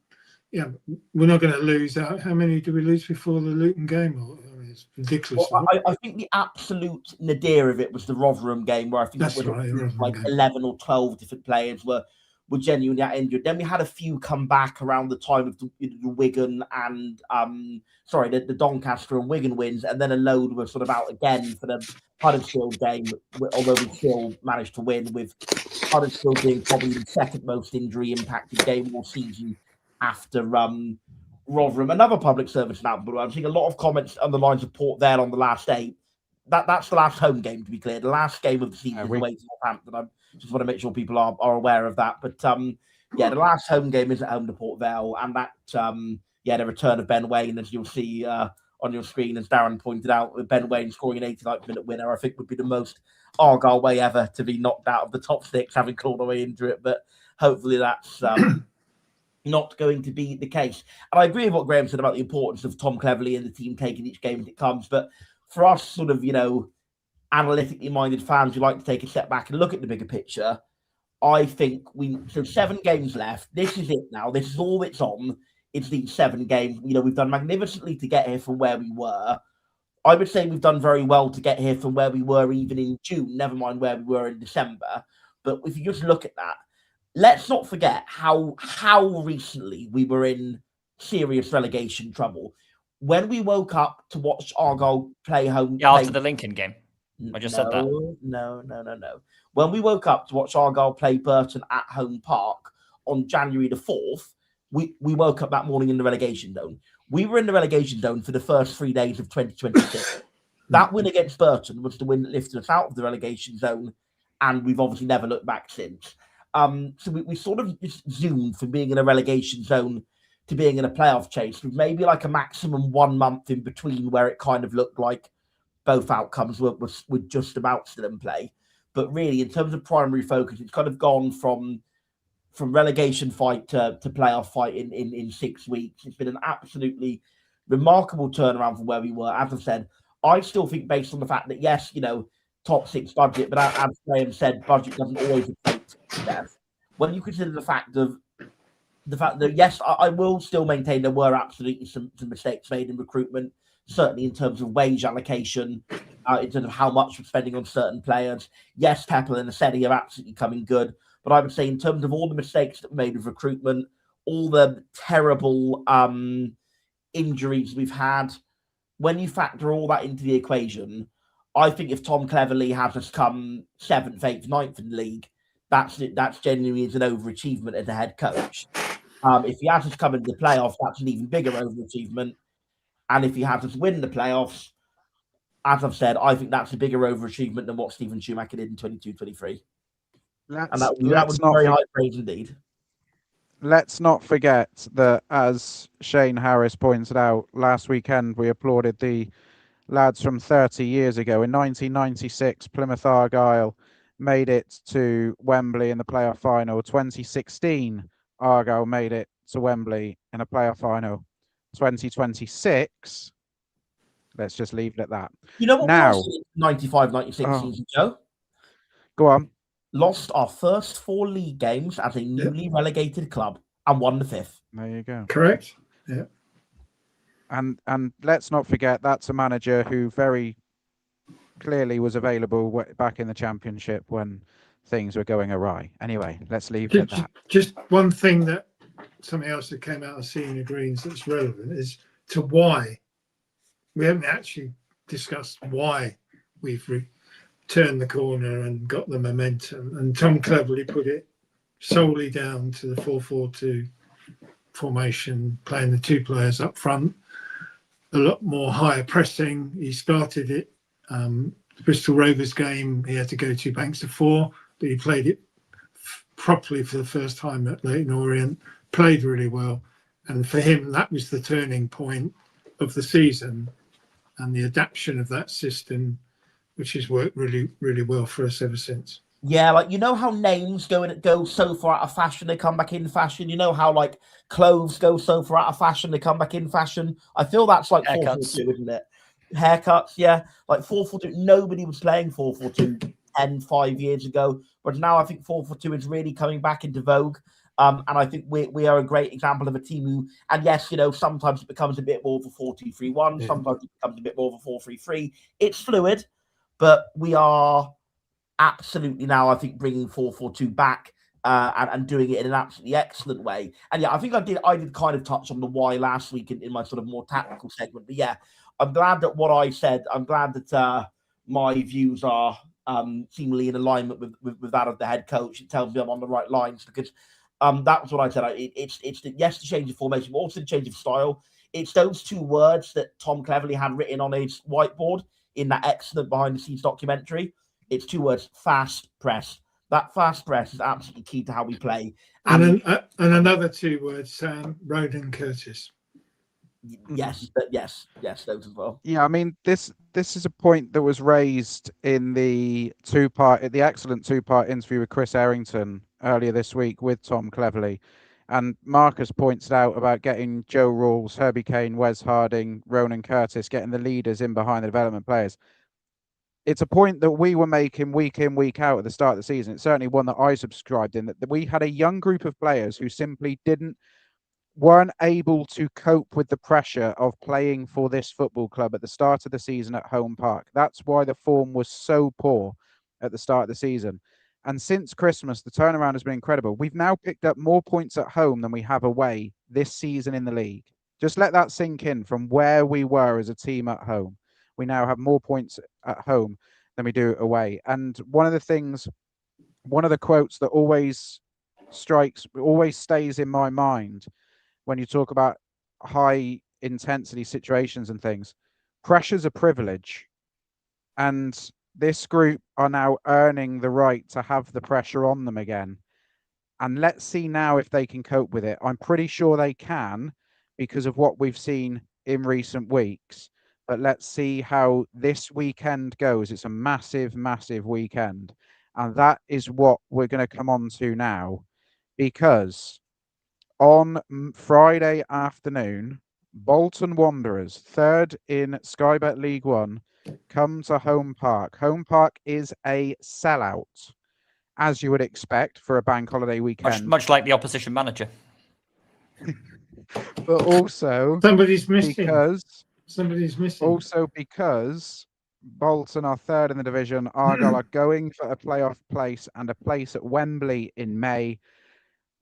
we're not going to lose out. How many do we lose before the Luton game? It's ridiculous. Well, I think the absolute nadir of it was the Rotherham game, where I think it was like 11 or 12 different players were genuinely injured. Then we had a few come back around the time of the Wigan and the Doncaster and Wigan wins, and then a load were sort of out again for the Huddersfield game, although we still managed to win, with Huddersfield being probably the second most injury impacted game all season after Rotherham. Another public service announcement. I'm seeing a lot of comments on the lines of Port Vale on the last day. that's the last home game, to be clear. The last game of the season is away to Northampton. I just want to make sure people are aware of that. But the last home game is at home to Port Vale, and that the return of Ben Waine, as you'll see on your screen, as Darren pointed out, Ben Waine scoring an 89th minute winner, I think would be the most Argyle way ever to be knocked out of the top six, having clawed their way into it. But hopefully that's not going to be the case. And I agree with what Graham said about the importance of Tom Cleverley and the team taking each game as it comes. But for us sort of, analytically minded fans who like to take a step back and look at the bigger picture, I think so 7 games left. This is it now. This is all it's on. It's these 7 games. We've done magnificently to get here from where we were. I would say we've done very well to get here from where we were even in June, never mind where we were in December. But if you just look at that, let's not forget how recently we were in serious relegation trouble. When we woke up to watch Argyle play home... Yeah, after the Lincoln game. I just said that. No. When we woke up to watch Argyle play Burton at Home Park on January the 4th, we woke up that morning in the relegation zone. We were in the relegation zone for the first 3 days of 2026. That win against Burton was the win that lifted us out of the relegation zone, and we've obviously never looked back since. So we sort of just zoomed from being in a relegation zone to being in a playoff chase, with maybe like a maximum 1 month in between where it kind of looked like both outcomes were just about still in play. But really, in terms of primary focus, it's kind of gone from relegation fight to playoff fight in 6 weeks. It's been an absolutely remarkable turnaround from where we were. As I've said, I still think, based on the fact that, yes, top 6 budget, but as Graham said, budget doesn't always equate to death. When you consider the fact that, yes, I will still maintain there were absolutely some mistakes made in recruitment, certainly in terms of wage allocation, in terms of how much we're spending on certain players. Yes, Pepper and Assetti are absolutely coming good, but I would say in terms of all the mistakes that were made with recruitment, all the terrible injuries we've had, when you factor all that into the equation, I think if Tom Cleverley has us come 7th, 8th, 9th in the league, that's genuinely an overachievement as a head coach. If he has us come into the playoffs, that's an even bigger overachievement. And if he has us win the playoffs, as I've said, I think that's a bigger overachievement than what Stephen Shumacher did in 22-23. And that was very high praise indeed. Let's not forget that, as Shane Harris pointed out, last weekend we applauded the lads from 30 years ago. In 1996, Plymouth Argyle made it to Wembley in the playoff final. 2016, Argyle made it to Wembley in a playoff final. 2026, let's just leave it at that. You know what now, 95-96 season, Joe? Go on. Lost our first 4 league games as a newly relegated club and won the 5th. There you go. Correct. Yeah. And let's not forget, that's a manager who very clearly was available back in the Championship when things were going awry. Anyway, let's leave it at that. Just one thing something else that came out of Senior Greens that's relevant is to why we haven't actually discussed why we've turned the corner and got the momentum. And Tom Cleverley put it solely down to the 4-4-2 formation, playing the 2 players up front, a lot more higher pressing. He started it. The Bristol Rovers game, he had to go 2 banks to 4, but he played it properly for the first time at Leyton Orient, played really well. And for him, that was the turning point of the season, and the adaptation of that system, which has worked really, really well for us ever since. Yeah, like, how names go so far out of fashion, they come back in fashion. You know how, like, clothes go so far out of fashion, they come back in fashion. I feel that's like 4-4-2, isn't it? Haircuts, yeah. Like 4-4-2, nobody was playing 4-4-2 5 years ago. But now I think 4-4-2 is really coming back into vogue. And I think we are a great example of a team who, and yes, sometimes it becomes a bit more of a 4-2-3-1, sometimes it becomes a bit more of a 4-3-3. It's fluid, but we are absolutely now, I think, bringing 4-4-2 back and doing it in an absolutely excellent way. And yeah, I think I did kind of touch on the why last week in my sort of more tactical segment. But yeah, I'm glad that what I said, I'm glad that my views are seemingly in alignment with that of the head coach. It tells me I'm on the right lines, because that was what I said. It's the change of formation, but also the change of style. It's those 2 words that Tom Cleverley had written on his whiteboard. in that excellent behind-the-scenes documentary. It's 2 words: fast press. That fast press is absolutely key to how we play. And another 2 words: Road and Curtis. Yes, those as well. Yeah, I mean, this is a point that was raised in the excellent 2-part interview with Chris Errington earlier this week with Tom Cleverley. And Marcus points out about getting Joe Rawls, Herbie Kane, Wes Harding, Ronan Curtis, getting the leaders in behind the development players. It's a point that we were making week in, week out at the start of the season. It's certainly one that I subscribed in, that we had a young group of players who simply weren't able to cope with the pressure of playing for this football club at the start of the season at home park. That's why the form was so poor at the start of the season. And since Christmas, the turnaround has been incredible. We've now picked up more points at home than we have away this season in the league. Just let that sink in from where we were as a team at home. We now have more points at home than we do away. And one of the quotes that always stays in my mind when you talk about high intensity situations and things, pressure's a privilege. And this group are now earning the right to have the pressure on them again. And let's see now if they can cope with it. I'm pretty sure they can because of what we've seen in recent weeks. But let's see how this weekend goes. It's a massive, massive weekend. And that is what we're going to come on to now. Because on Friday afternoon, Bolton Wanderers, 3rd in Sky Bet League One, come to Home Park. Home Park is a sellout, as you would expect for a bank holiday weekend. Much like the opposition manager. But also Somebody's missing. Also because Bolton are 3rd in the division, Argyle are going for a playoff place and a place at Wembley in May.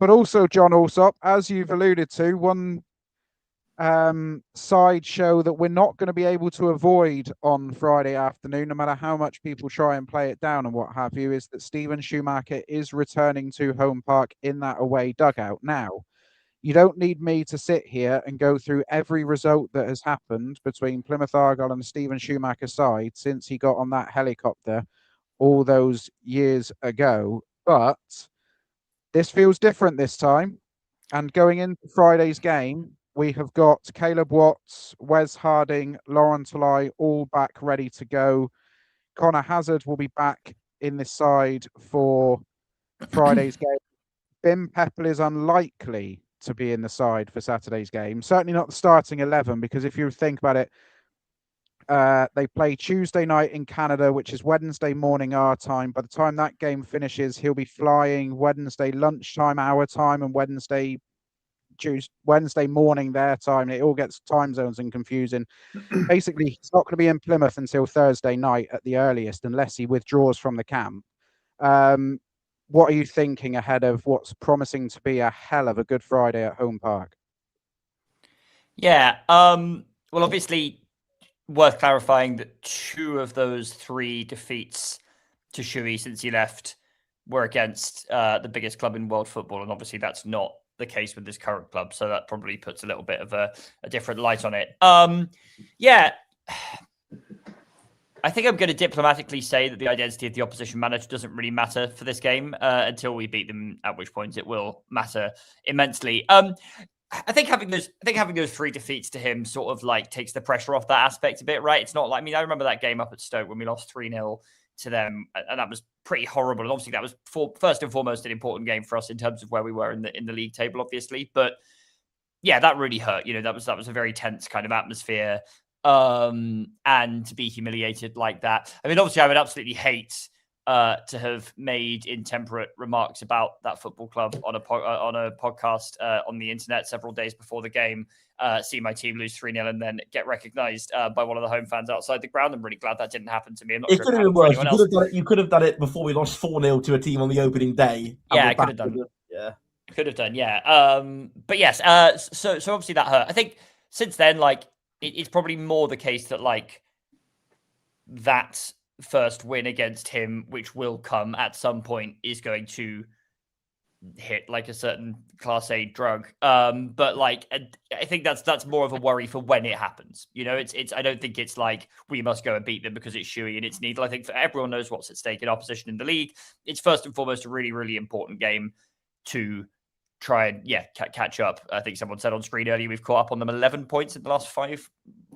But also, John Alsop, as you've alluded to, one sideshow that we're not going to be able to avoid on Friday afternoon, no matter how much people try and play it down and what have you, is that Steven Shumacher is returning to Home Park in that away dugout. Now, you don't need me to sit here and go through every result that has happened between Plymouth Argyle and Steven Shumacher's side since he got on that helicopter all those years ago, but this feels different this time. And going into Friday's game, we have got Caleb Watts, Wes Harding, Lauren Tulai all back ready to go. Connor Hazard will be back in the side for Friday's game. Bim Peppel is unlikely to be in the side for Saturday's game. Certainly not the starting 11, because if you think about it, they play Tuesday night in Canada, which is Wednesday morning our time. By the time that game finishes, he'll be flying Wednesday lunchtime our time and Wednesday morning their time. It all gets time zones and confusing. Basically, he's not going to be in Plymouth until Thursday night at the earliest, unless he withdraws from the camp. What are you thinking ahead of what's promising to be a hell of a Good Friday at Home Park? Yeah. Well, obviously, worth clarifying that 2 of those 3 defeats to Shuey since he left were against the biggest club in world football. And obviously, that's not the case with this current club. So that probably puts a little bit of a different light on it. Yeah. I think I'm going to diplomatically say that the identity of the opposition manager doesn't really matter for this game until we beat them, at which point it will matter immensely. I think having those 3 defeats to him sort of like takes the pressure off that aspect a bit, right? It's not like, I mean, I remember that game up at Stoke when we lost 3-0 to them, and that was pretty horrible. And obviously that was first and foremost an important game for us in terms of where we were in the league table, obviously. But yeah, that really hurt. You know, that was a very tense kind of atmosphere. And to be humiliated like that. I mean, obviously I would absolutely hate to have made intemperate remarks about that football club on a podcast on the internet several days before the game, see my team lose 3-0 and then get recognised by one of the home fans outside the ground. I'm really glad that didn't happen to me. I'm not it sure could if have it been happened worse. to anyone else. You could have done it before we lost 4-0 to a team on the opening day. Yeah, I could have done. Yeah. Could have done, yeah. But yes, so obviously that hurt. I think since then, like, it's probably more the case that, like, that first win against him, which will come at some point, is going to hit like a certain Class A drug. But like, I think that's more of a worry for when it happens. You know, it's. I don't think it's like we must go and beat them because it's Shuey and it's Needle. I think for everyone knows what's at stake in our position in the league. It's first and foremost a really, really important game to try and catch up. I think someone said on screen earlier we've caught up on them 11 points in the last 5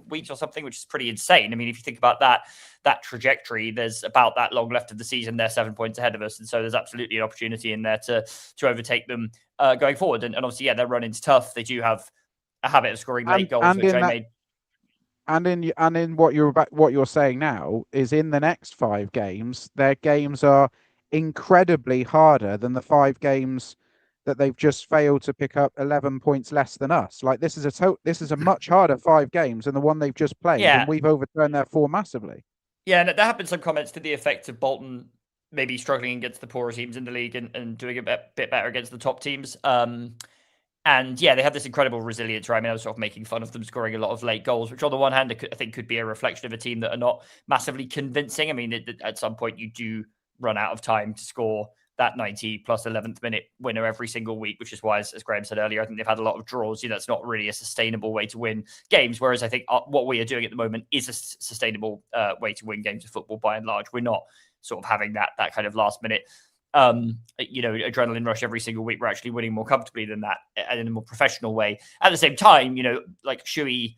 weeks or something, which is pretty insane. I mean, if you think about that trajectory, there's about that long left of the season. They're 7 points ahead of us, and so there's absolutely an opportunity in there to overtake them going forward. And obviously, their run-in's tough. They do have a habit of scoring late goals, which I made. And in what you're saying now is in the next 5 games, their games are incredibly harder than the 5 games that they've just failed to pick up 11 points less than us. Like this is a much harder 5 games than the one they've just played, and we've overturned their 4 massively. Yeah, and there have been some comments to the effect of Bolton maybe struggling against the poorer teams in the league and doing a bit better against the top teams. And they have this incredible resilience, right? I mean, I was sort of making fun of them scoring a lot of late goals, which on the one hand, I think could be a reflection of a team that are not massively convincing. I mean, at some point you do run out of time to score that 90 plus 11th minute winner every single week, which is why, as Graham said earlier, I think they've had a lot of draws. You know, it's not really a sustainable way to win games. Whereas I think what we are doing at the moment is a sustainable way to win games of football by and large. We're not sort of having that kind of last minute, adrenaline rush every single week. We're actually winning more comfortably than that and in a more professional way. At the same time, like Shuey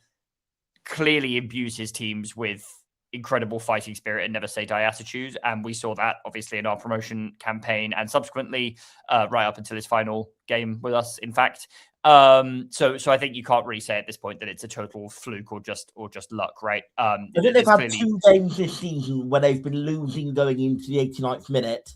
clearly imbues his teams with incredible fighting spirit and never say die attitude. And we saw that obviously in our promotion campaign and subsequently right up until his final game with us, in fact. So I think you can't really say at this point that it's a total fluke or just luck, right? I think they've had 2 games this season where they've been losing going into the 89th minute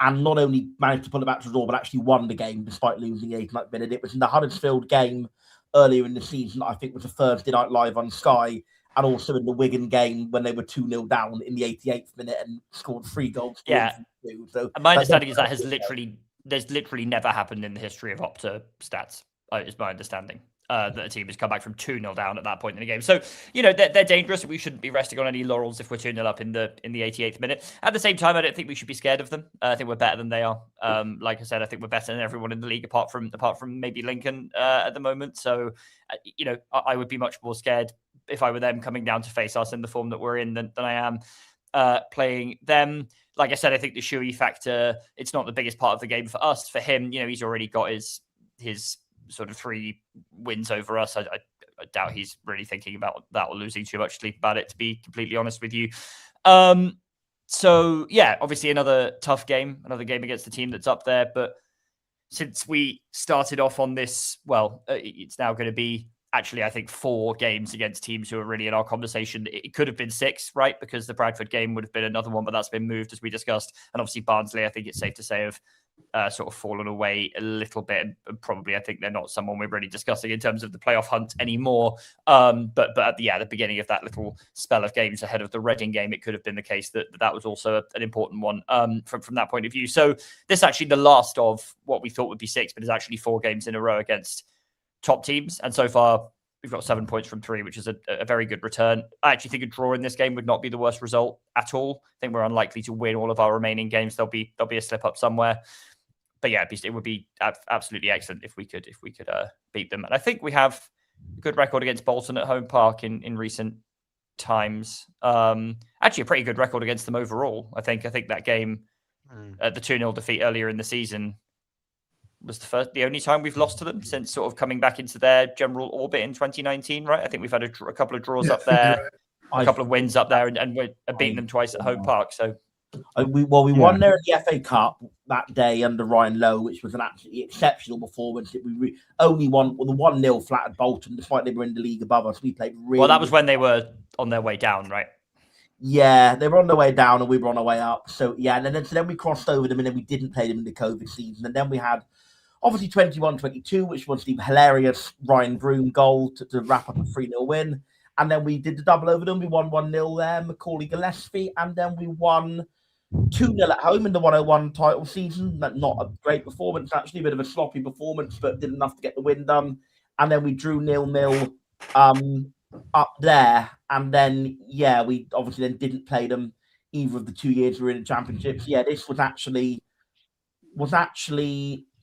and not only managed to pull it back to the draw, but actually won the game despite losing the 89th minute. It was in the Huddersfield game earlier in the season, I think was a Thursday night live on Sky, and also in the Wigan game when they were 2-0 down in the 88th minute and scored 3 goals. Yeah. So my understanding is that there's literally never happened in the history of Opta stats, is my understanding. That a team has come back from 2-0 down at that point in the game. So, they're dangerous. We shouldn't be resting on any laurels if we're 2-0 up in the 88th minute. At the same time, I don't think we should be scared of them. I think we're better than they are. Like I said, I think we're better than everyone in the league apart from maybe Lincoln at the moment. So, I would be much more scared if I were them coming down to face us in the form that we're in than I am playing them. Like I said, I think the Shuey factor, it's not the biggest part of the game for us. For him, he's already got his sort of 3 wins over us. I doubt he's really thinking about that or losing too much sleep about it, to be completely honest with you. So yeah, obviously another tough game, another game against the team that's up there. But since we started off on this, it's now going to be actually, I think, 4 games against teams who are really in our conversation. It could have been 6, right? Because the Bradford game would have been another one, but that's been moved, as we discussed. And obviously Barnsley, I think it's safe to say, have sort of fallen away a little bit. And probably, I think they're not someone we're really discussing in terms of the playoff hunt anymore. But at the beginning of that little spell of games ahead of the Reading game, it could have been the case that was also an important one from that point of view. So this is actually the last of what we thought would be 6, but is actually 4 games in a row against top teams. And so far, we've got 7 points from 3, which is a very good return. I actually think a draw in this game would not be the worst result at all. I think we're unlikely to win all of our remaining games. There'll be a slip up somewhere. But yeah, it would be absolutely excellent if we could beat them. And I think we have a good record against Bolton at home park in recent times. Actually, a pretty good record against them overall. I think that game, the 2-0 defeat earlier in the season, was the only time we've lost to them since sort of coming back into their general orbit in 2019, right? I think we've had a couple of draws up there, a couple of wins up there, and we're beating them twice at home park. So we won there in the FA Cup that day under Ryan Lowe, which was an absolutely exceptional performance. We only won the 1-0 flat at Bolton, despite they were in the league above us. We played really well. That was when they were on their way down, right? Yeah, they were on their way down and we were on our way up. So yeah, and then we crossed over them, and then we didn't play them in the COVID season, and then we had obviously 21-22, which was the hilarious Ryan Broom goal to wrap up a 3-0 win. And then we did the double over them. We won 1-0 there, Macaulay Gillespie. And then we won 2-0 at home in the 101 title season. Not a great performance, actually. A bit of a sloppy performance, but did enough to get the win done. And then we drew 0-0 up there. And then, yeah, we obviously then didn't play them either of the 2 years we were in the championships. Yeah, this was actually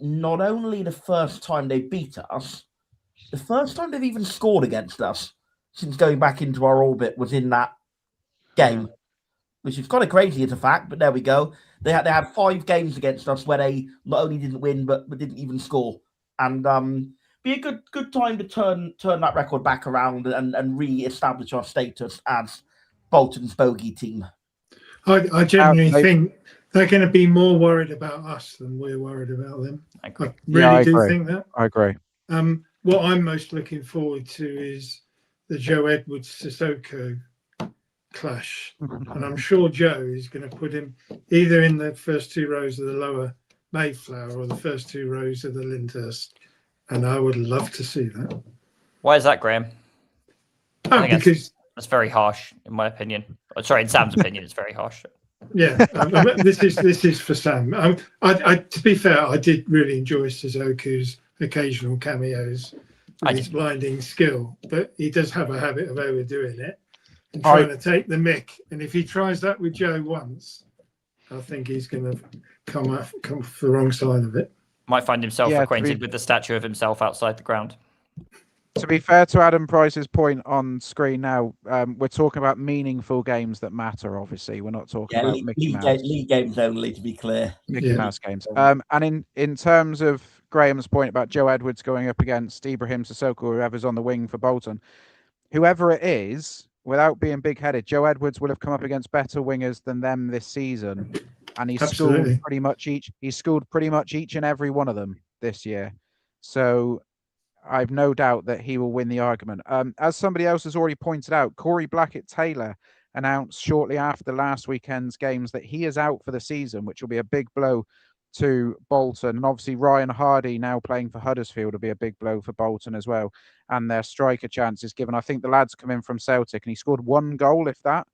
not only the first time they beat us, the first time they've even scored against us since going back into our orbit was in that game, which is kind of crazy as a fact, but there we go. They had 5 games against us where they not only didn't win but didn't even score, and be a good time to turn that record back around and re-establish our status as Bolton's bogey team. I genuinely think they're going to be more worried about us than we're worried about them. I really do think that. I agree. What I'm most looking forward to is the Joe Edwards-Sissoko clash. And I'm sure Joe is going to put him either in the first 2 rows of the lower Mayflower or the first 2 rows of the Lyndhurst. And I would love to see that. Why is that, Graham? Because that's very harsh, in my opinion. Sorry, in Sam's opinion, it's very harsh. Yeah, this is for Sam. To be fair, I did really enjoy Sissoko's occasional cameos with his blinding skill, but he does have a habit of overdoing it and trying to take the mick. And if he tries that with Joe once, I think he's going to come off the wrong side of it. Might find himself acquainted with the statue of himself outside the ground. To be fair to Adam Price's point on screen now, we're talking about meaningful games that matter, obviously. We're not talking about Mickey Mouse. League games only, to be clear. Mickey Mouse games. And in terms of Graham's point about Joe Edwards going up against Ibrahim Sissoko, or whoever's on the wing for Bolton, whoever it is, without being big-headed, Joe Edwards will have come up against better wingers than them this season. And he's scored pretty much each and every one of them this year. So I've no doubt that he will win the argument. As somebody else has already pointed out, Corey Blackett-Taylor announced shortly after last weekend's games that he is out for the season, which will be a big blow to Bolton. And obviously Ryan Hardy now playing for Huddersfield will be a big blow for Bolton as well. And their striker chances given. I think the lads come in from Celtic and he scored 1 goal, if that.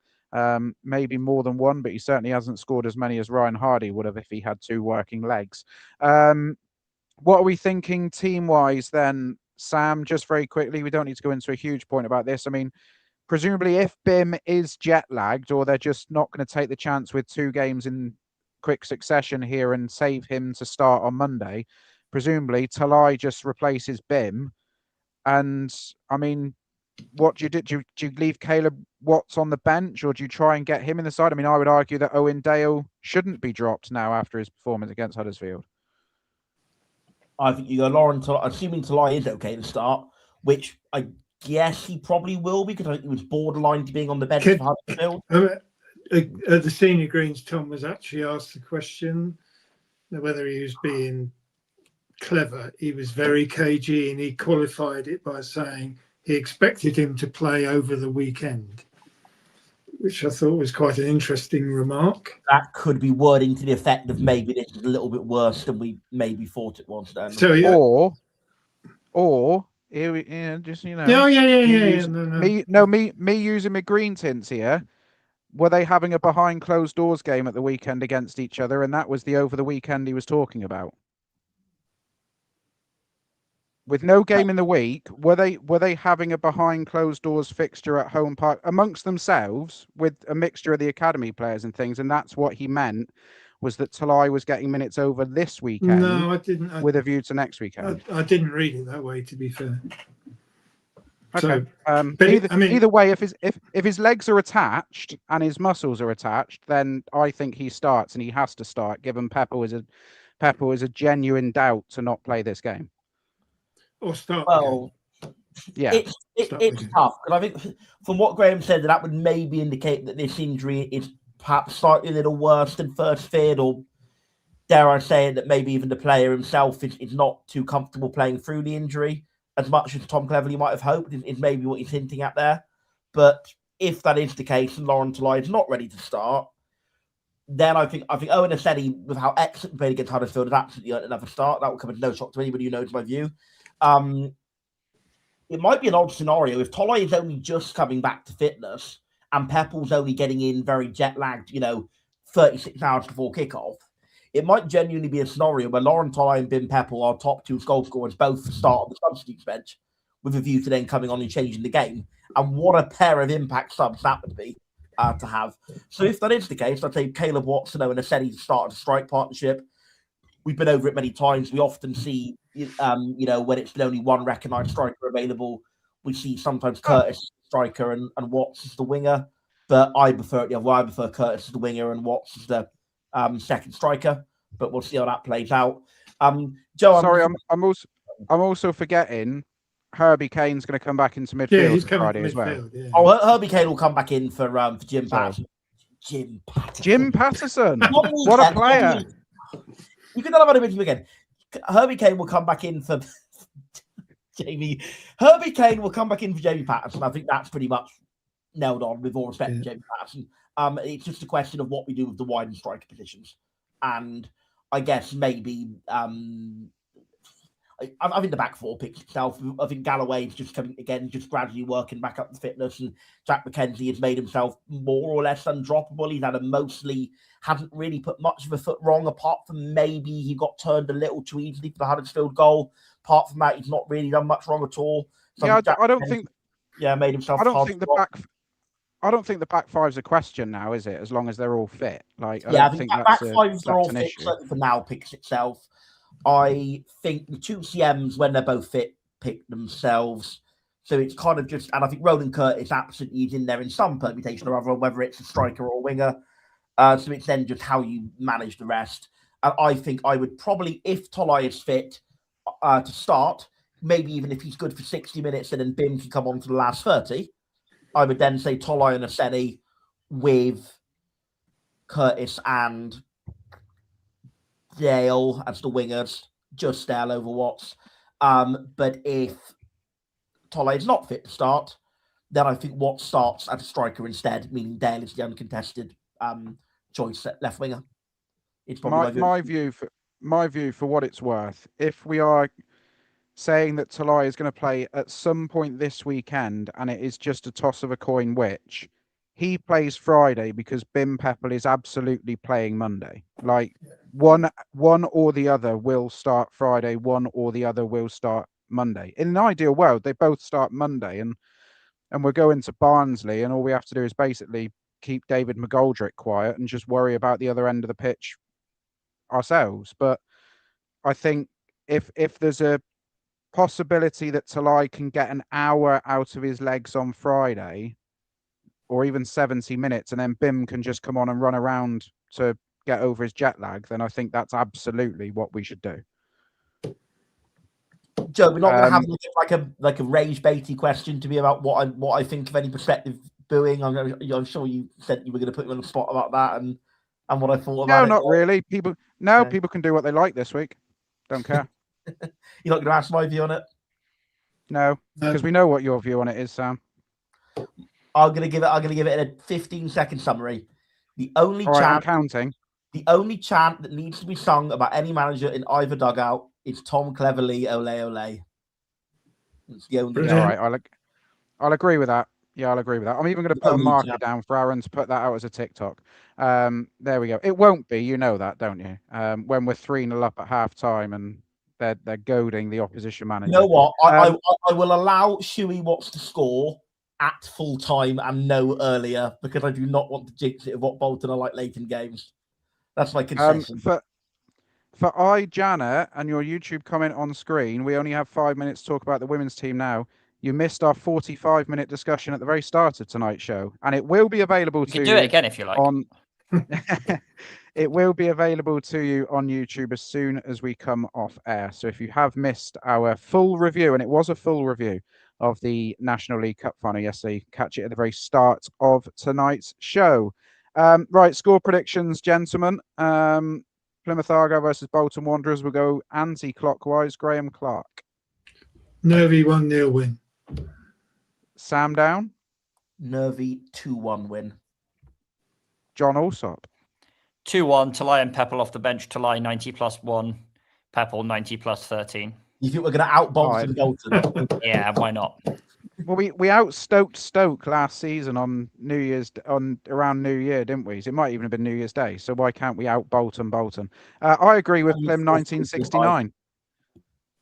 Maybe more than 1, but he certainly hasn't scored as many as Ryan Hardy would have if he had 2 working legs. What are we thinking team-wise then, Sam? Just very quickly, we don't need to go into a huge point about this. I mean, presumably if Bim is jet-lagged or they're just not going to take the chance with 2 games in quick succession here and save him to start on Monday, presumably Talai just replaces Bim. And, I mean, what do you do? Do you leave Caleb Watts on the bench or do you try and get him in the side? I mean, I would argue that Owen Dale shouldn't be dropped now after his performance against Huddersfield. I think you go Lauren, assuming Talai is okay to start, which I guess he probably will be because I think he was borderline to being on the bench for Huddersfield. At the senior greens, Tom was actually asked the question whether he was being clever. He was very cagey and he qualified it by saying he expected him to play over the weekend, which I thought was quite an interesting remark. That could be wording to the effect of maybe this is a little bit worse than we maybe thought it was. Then. So, yeah. Or just me using my green tints here. Were they having a behind closed doors game at the weekend against each other, and that was the over the weekend he was talking about? With no game in the week, were they having a behind closed doors fixture at home park amongst themselves with a mixture of the academy players and things? And that's what he meant, was that Talai was getting minutes over this weekend. No, I didn't. With a view to next weekend. I didn't read it that way, to be fair. Okay. So, either way, if his legs are attached and his muscles are attached, then I think he starts and he has to start, given Pepper was a genuine doubt to not play this game. Or start. Well, yeah, it's tough because I think from what Graham said, that would maybe indicate that this injury is perhaps slightly a little worse than first feared, or dare I say it, that maybe even the player himself is not too comfortable playing through the injury as much as Tom Cleverley might have hoped, is maybe what he's hinting at there. But if that is the case and Lauren Talai is not ready to start, then I think Owen Assetti, with how excellent he played against Huddersfield, has absolutely earned another start. That will come as no shock to anybody who knows my view. It might be an odd scenario if Talai is only just coming back to fitness and Peppel's only getting in very jet-lagged, 36 hours before kickoff. It might genuinely be a scenario where Lauren Talai and Bim Peppel are top 2 goal scorers both for start on the substitutes bench, with a view to then coming on and changing the game. And what a pair of impact subs that would be to have. So if that is the case, I'd say Caleb Watson and Assetti to start a strike partnership. we've been over it many times. We often see, when it's been only one recognised striker available, we see sometimes Curtis striker and Watts as the winger. But I prefer it the other way. I prefer Curtis as the winger and Watts as the second striker. But we'll see how that plays out. Joe, sorry, I'm also forgetting Herbie Kane's going to come back into midfield he's on coming Friday to as well. midfield. Yeah. Oh, Herbie Kane will come back in for Jim Sorry. Patterson. Jim Patterson. Jim Patterson. What a player. You can tell about him again. Herbie Kane will come back in for Jamie. Herbie Kane will come back in for Jamie Patterson. I think that's pretty much nailed on, with all respect to Jamie Patterson. It's just a question of what we do with the wide and striker positions. And I guess maybe I think the back four picks itself. I think Galloway's just coming again, just gradually working back up the fitness, and Jack McKenzie has made himself more or less undroppable. He's hasn't really put much of a foot wrong, apart from maybe he got turned a little too easily for the Huddersfield goal. Apart from that, he's not really done much wrong at all. So I don't think. Yeah, made himself. I don't think the back five's a question now, is it? As long as they're all fit. I think back fives are all fit. Certainly for now, picks itself. I think the two CMs, when they're both fit, pick themselves. So it's kind of just, and I think Roland Curtis absolutely is in there in some permutation or other, whether it's a striker or a winger. So it's then just how you manage the rest. And I think I would probably, if Tolai is fit to start, maybe even if he's good for 60 minutes and then Bim can come on for the last 30, I would then say Tolai and Aseni with Curtis and Dale as the wingers, just Dale over Watts. But if Tolai is not fit to start, then I think Watts starts as a striker instead, meaning Dale is the uncontested choice at left winger. It's probably my view for what it's worth. If we are saying that Tolai is going to play at some point this weekend, and it is just a toss of a coin which, he plays Friday because Bim Peppel is absolutely playing Monday. Like one or the other will start Friday, one or the other will start Monday. In an ideal world, they both start Monday, and we're going to Barnsley, and all we have to do is basically keep David McGoldrick quiet and just worry about the other end of the pitch ourselves. But I think if there's a possibility that Tolai can get an hour out of his legs on Friday, or even 70 minutes, and then Bim can just come on and run around to get over his jet lag, then I think that's absolutely what we should do. Joe, we're not going to have like a rage baity question to be about what I think of any prospective booing. I'm sure you said you were going to put me on the spot about that and what I thought about it. No, not really. People can do what they like this week. Don't care. You're not going to ask my view on it? No, because we know what your view on it is, Sam. I'm gonna give it a 15-second summary. The only I'm counting. The only chant that needs to be sung about any manager in either dugout is Tom Cleverley, ole ole. It's the only. All right, I'll agree with that. Yeah, I'll agree with that. I'm even going to put a marker down for Aaron to put that out as a TikTok. There we go. It won't be, you know that, don't you? When we're 3-0 up at half time and they're goading the opposition manager. You know what? I will allow Shuey Watts to score at full time and no earlier, because I do not want to jinx it of what Bolton are like late in games. That's my concession. For Janet, and your YouTube comment on screen, we only have 5 minutes to talk about the women's team now. You missed our 45-minute discussion at the very start of tonight's show, and it will be available to you. You can do it again if you like. It will be available to you on YouTube as soon as we come off air. So if you have missed our full review, and it was a full review of the National League Cup final yesterday, catch it at the very start of tonight's show. Right, score predictions, gentlemen. Plymouth Argyle versus Bolton Wanderers will go anti-clockwise. Graham Clark. Nervy 1-0 win. Sam Down. Nervy 2-1 win. John Alsop. 2-1, Tolai and Peppel off the bench. Tolai 90+1, Peppel 90+13. You think we're going to out-Bolton Bolton? Yeah, why not? Well, we out-stoked Stoke last season on around New Year, didn't we? So it might even have been New Year's Day. So why can't we out-Bolton Bolton? I agree with Plym 1969.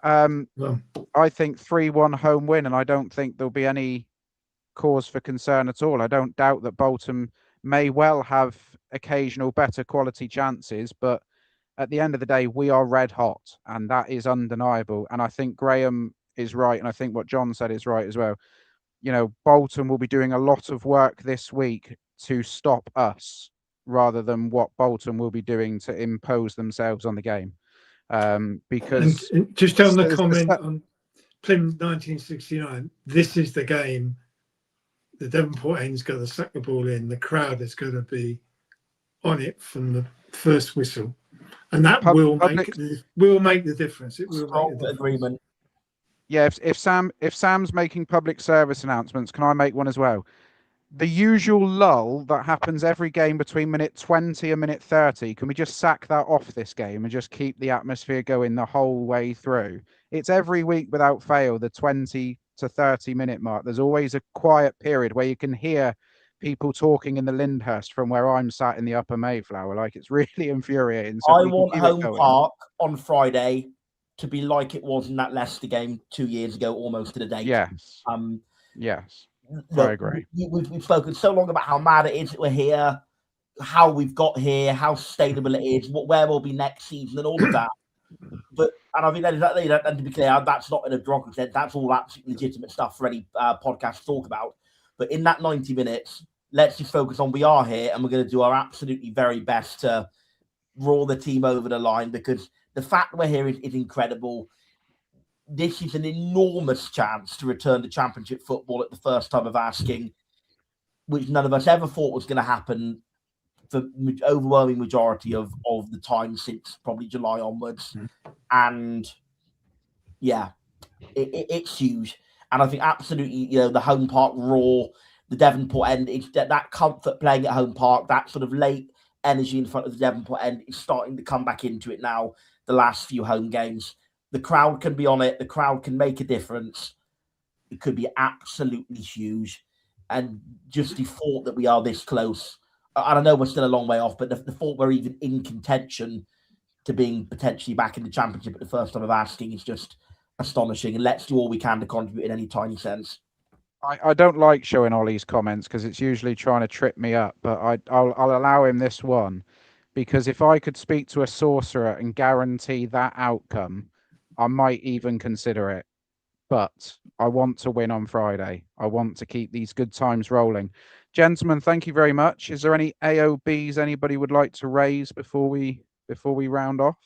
I think 3-1 home win, and I don't think there'll be any cause for concern at all. I don't doubt that Bolton may well have occasional better quality chances, but at the end of the day, we are red hot, and that is undeniable. And I think Graham is right, and I think what John said is right as well. You know, Bolton will be doing a lot of work this week to stop us rather than what Bolton will be doing to impose themselves on the game. Because and just on the comment on Plymouth 1969, this is the game. The Devonport end's got to suck the ball in. The crowd is going to be on it from the first whistle, and that will make the difference. It will make the difference. Agreement. Yeah, if Sam's making public service announcements, can I make one as well? The usual lull that happens every game between minute 20 and minute 30, can we just sack that off this game and just keep the atmosphere going the whole way through? It's every week without fail, the 20 to 30 minute mark. There's always a quiet period where you can hear people talking in the Lyndhurst from where I'm sat in the Upper Mayflower. Like, it's really infuriating. So I want home park on Friday to be like it was in that Leicester game 2 years ago, almost to the date. Yes. Yes. Look, I agree. We've spoken so long about how mad it is that we're here, how we've got here, how sustainable it is, where we'll be next season, and all of that. And I think and to be clear, that's not in a derogatory sense. That's all absolutely legitimate stuff for any podcast to talk about. But in that 90 minutes, let's just focus on we are here, and we're going to do our absolutely very best to roll the team over the line, because the fact we're here is incredible. This is an enormous chance to return to Championship football at the first time of asking, which none of us ever thought was going to happen for the overwhelming majority of the time since probably July onwards. And yeah, it's huge. And I think absolutely, the home park roar, the Devonport end, it's that comfort playing at home park, that sort of late energy in front of the Devonport end is starting to come back into it now, the last few home games. The crowd can be on it. The crowd can make a difference. It could be absolutely huge. And just the thought that we are this close, and I know we're still a long way off, but the thought we're even in contention to being potentially back in the Championship at the first time of asking is just astonishing. And let's do all we can to contribute in any tiny sense. I don't like showing Ollie's comments because it's usually trying to trip me up, but I'll allow him this one, because if I could speak to a sorcerer and guarantee that outcome, I might even consider it. But I want to win on Friday. I want to keep these good times rolling. Gentlemen, thank you very much. Is there any AOBs anybody would like to raise before we round off?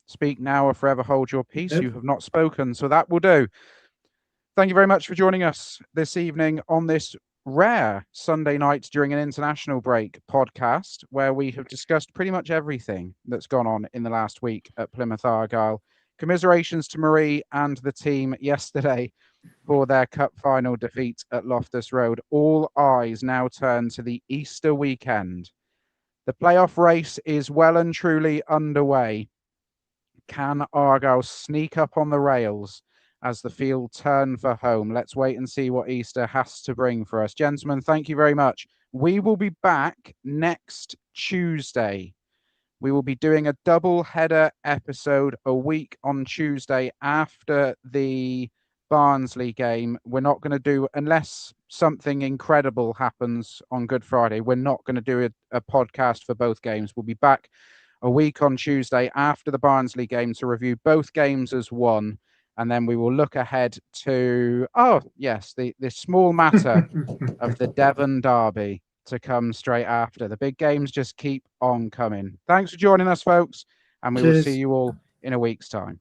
Speak now or forever hold your peace. Yep. You have not spoken, so that will do. Thank you very much for joining us this evening on this rare Sunday night during an international break podcast, where we have discussed pretty much everything that's gone on in the last week at Plymouth Argyle. Commiserations to Marie and the team yesterday for their cup final defeat at Loftus Road. All eyes now turn to the Easter weekend. The playoff race is well and truly underway. Can Argyle sneak up on the rails as the field turn for home? Let's wait and see what Easter has to bring for us. Gentlemen, thank you very much. We will be back next Tuesday. We will be doing a double header episode a week on Tuesday after the Barnsley game. We're not going to do, unless something incredible happens on Good Friday, we're not going to do a podcast for both games. We'll be back a week on Tuesday after the Barnsley game to review both games as one. And then we will look ahead to, the small matter of the Devon Derby to come straight after. The big games just keep on coming. Thanks for joining us, folks, and we will see you all in a week's time.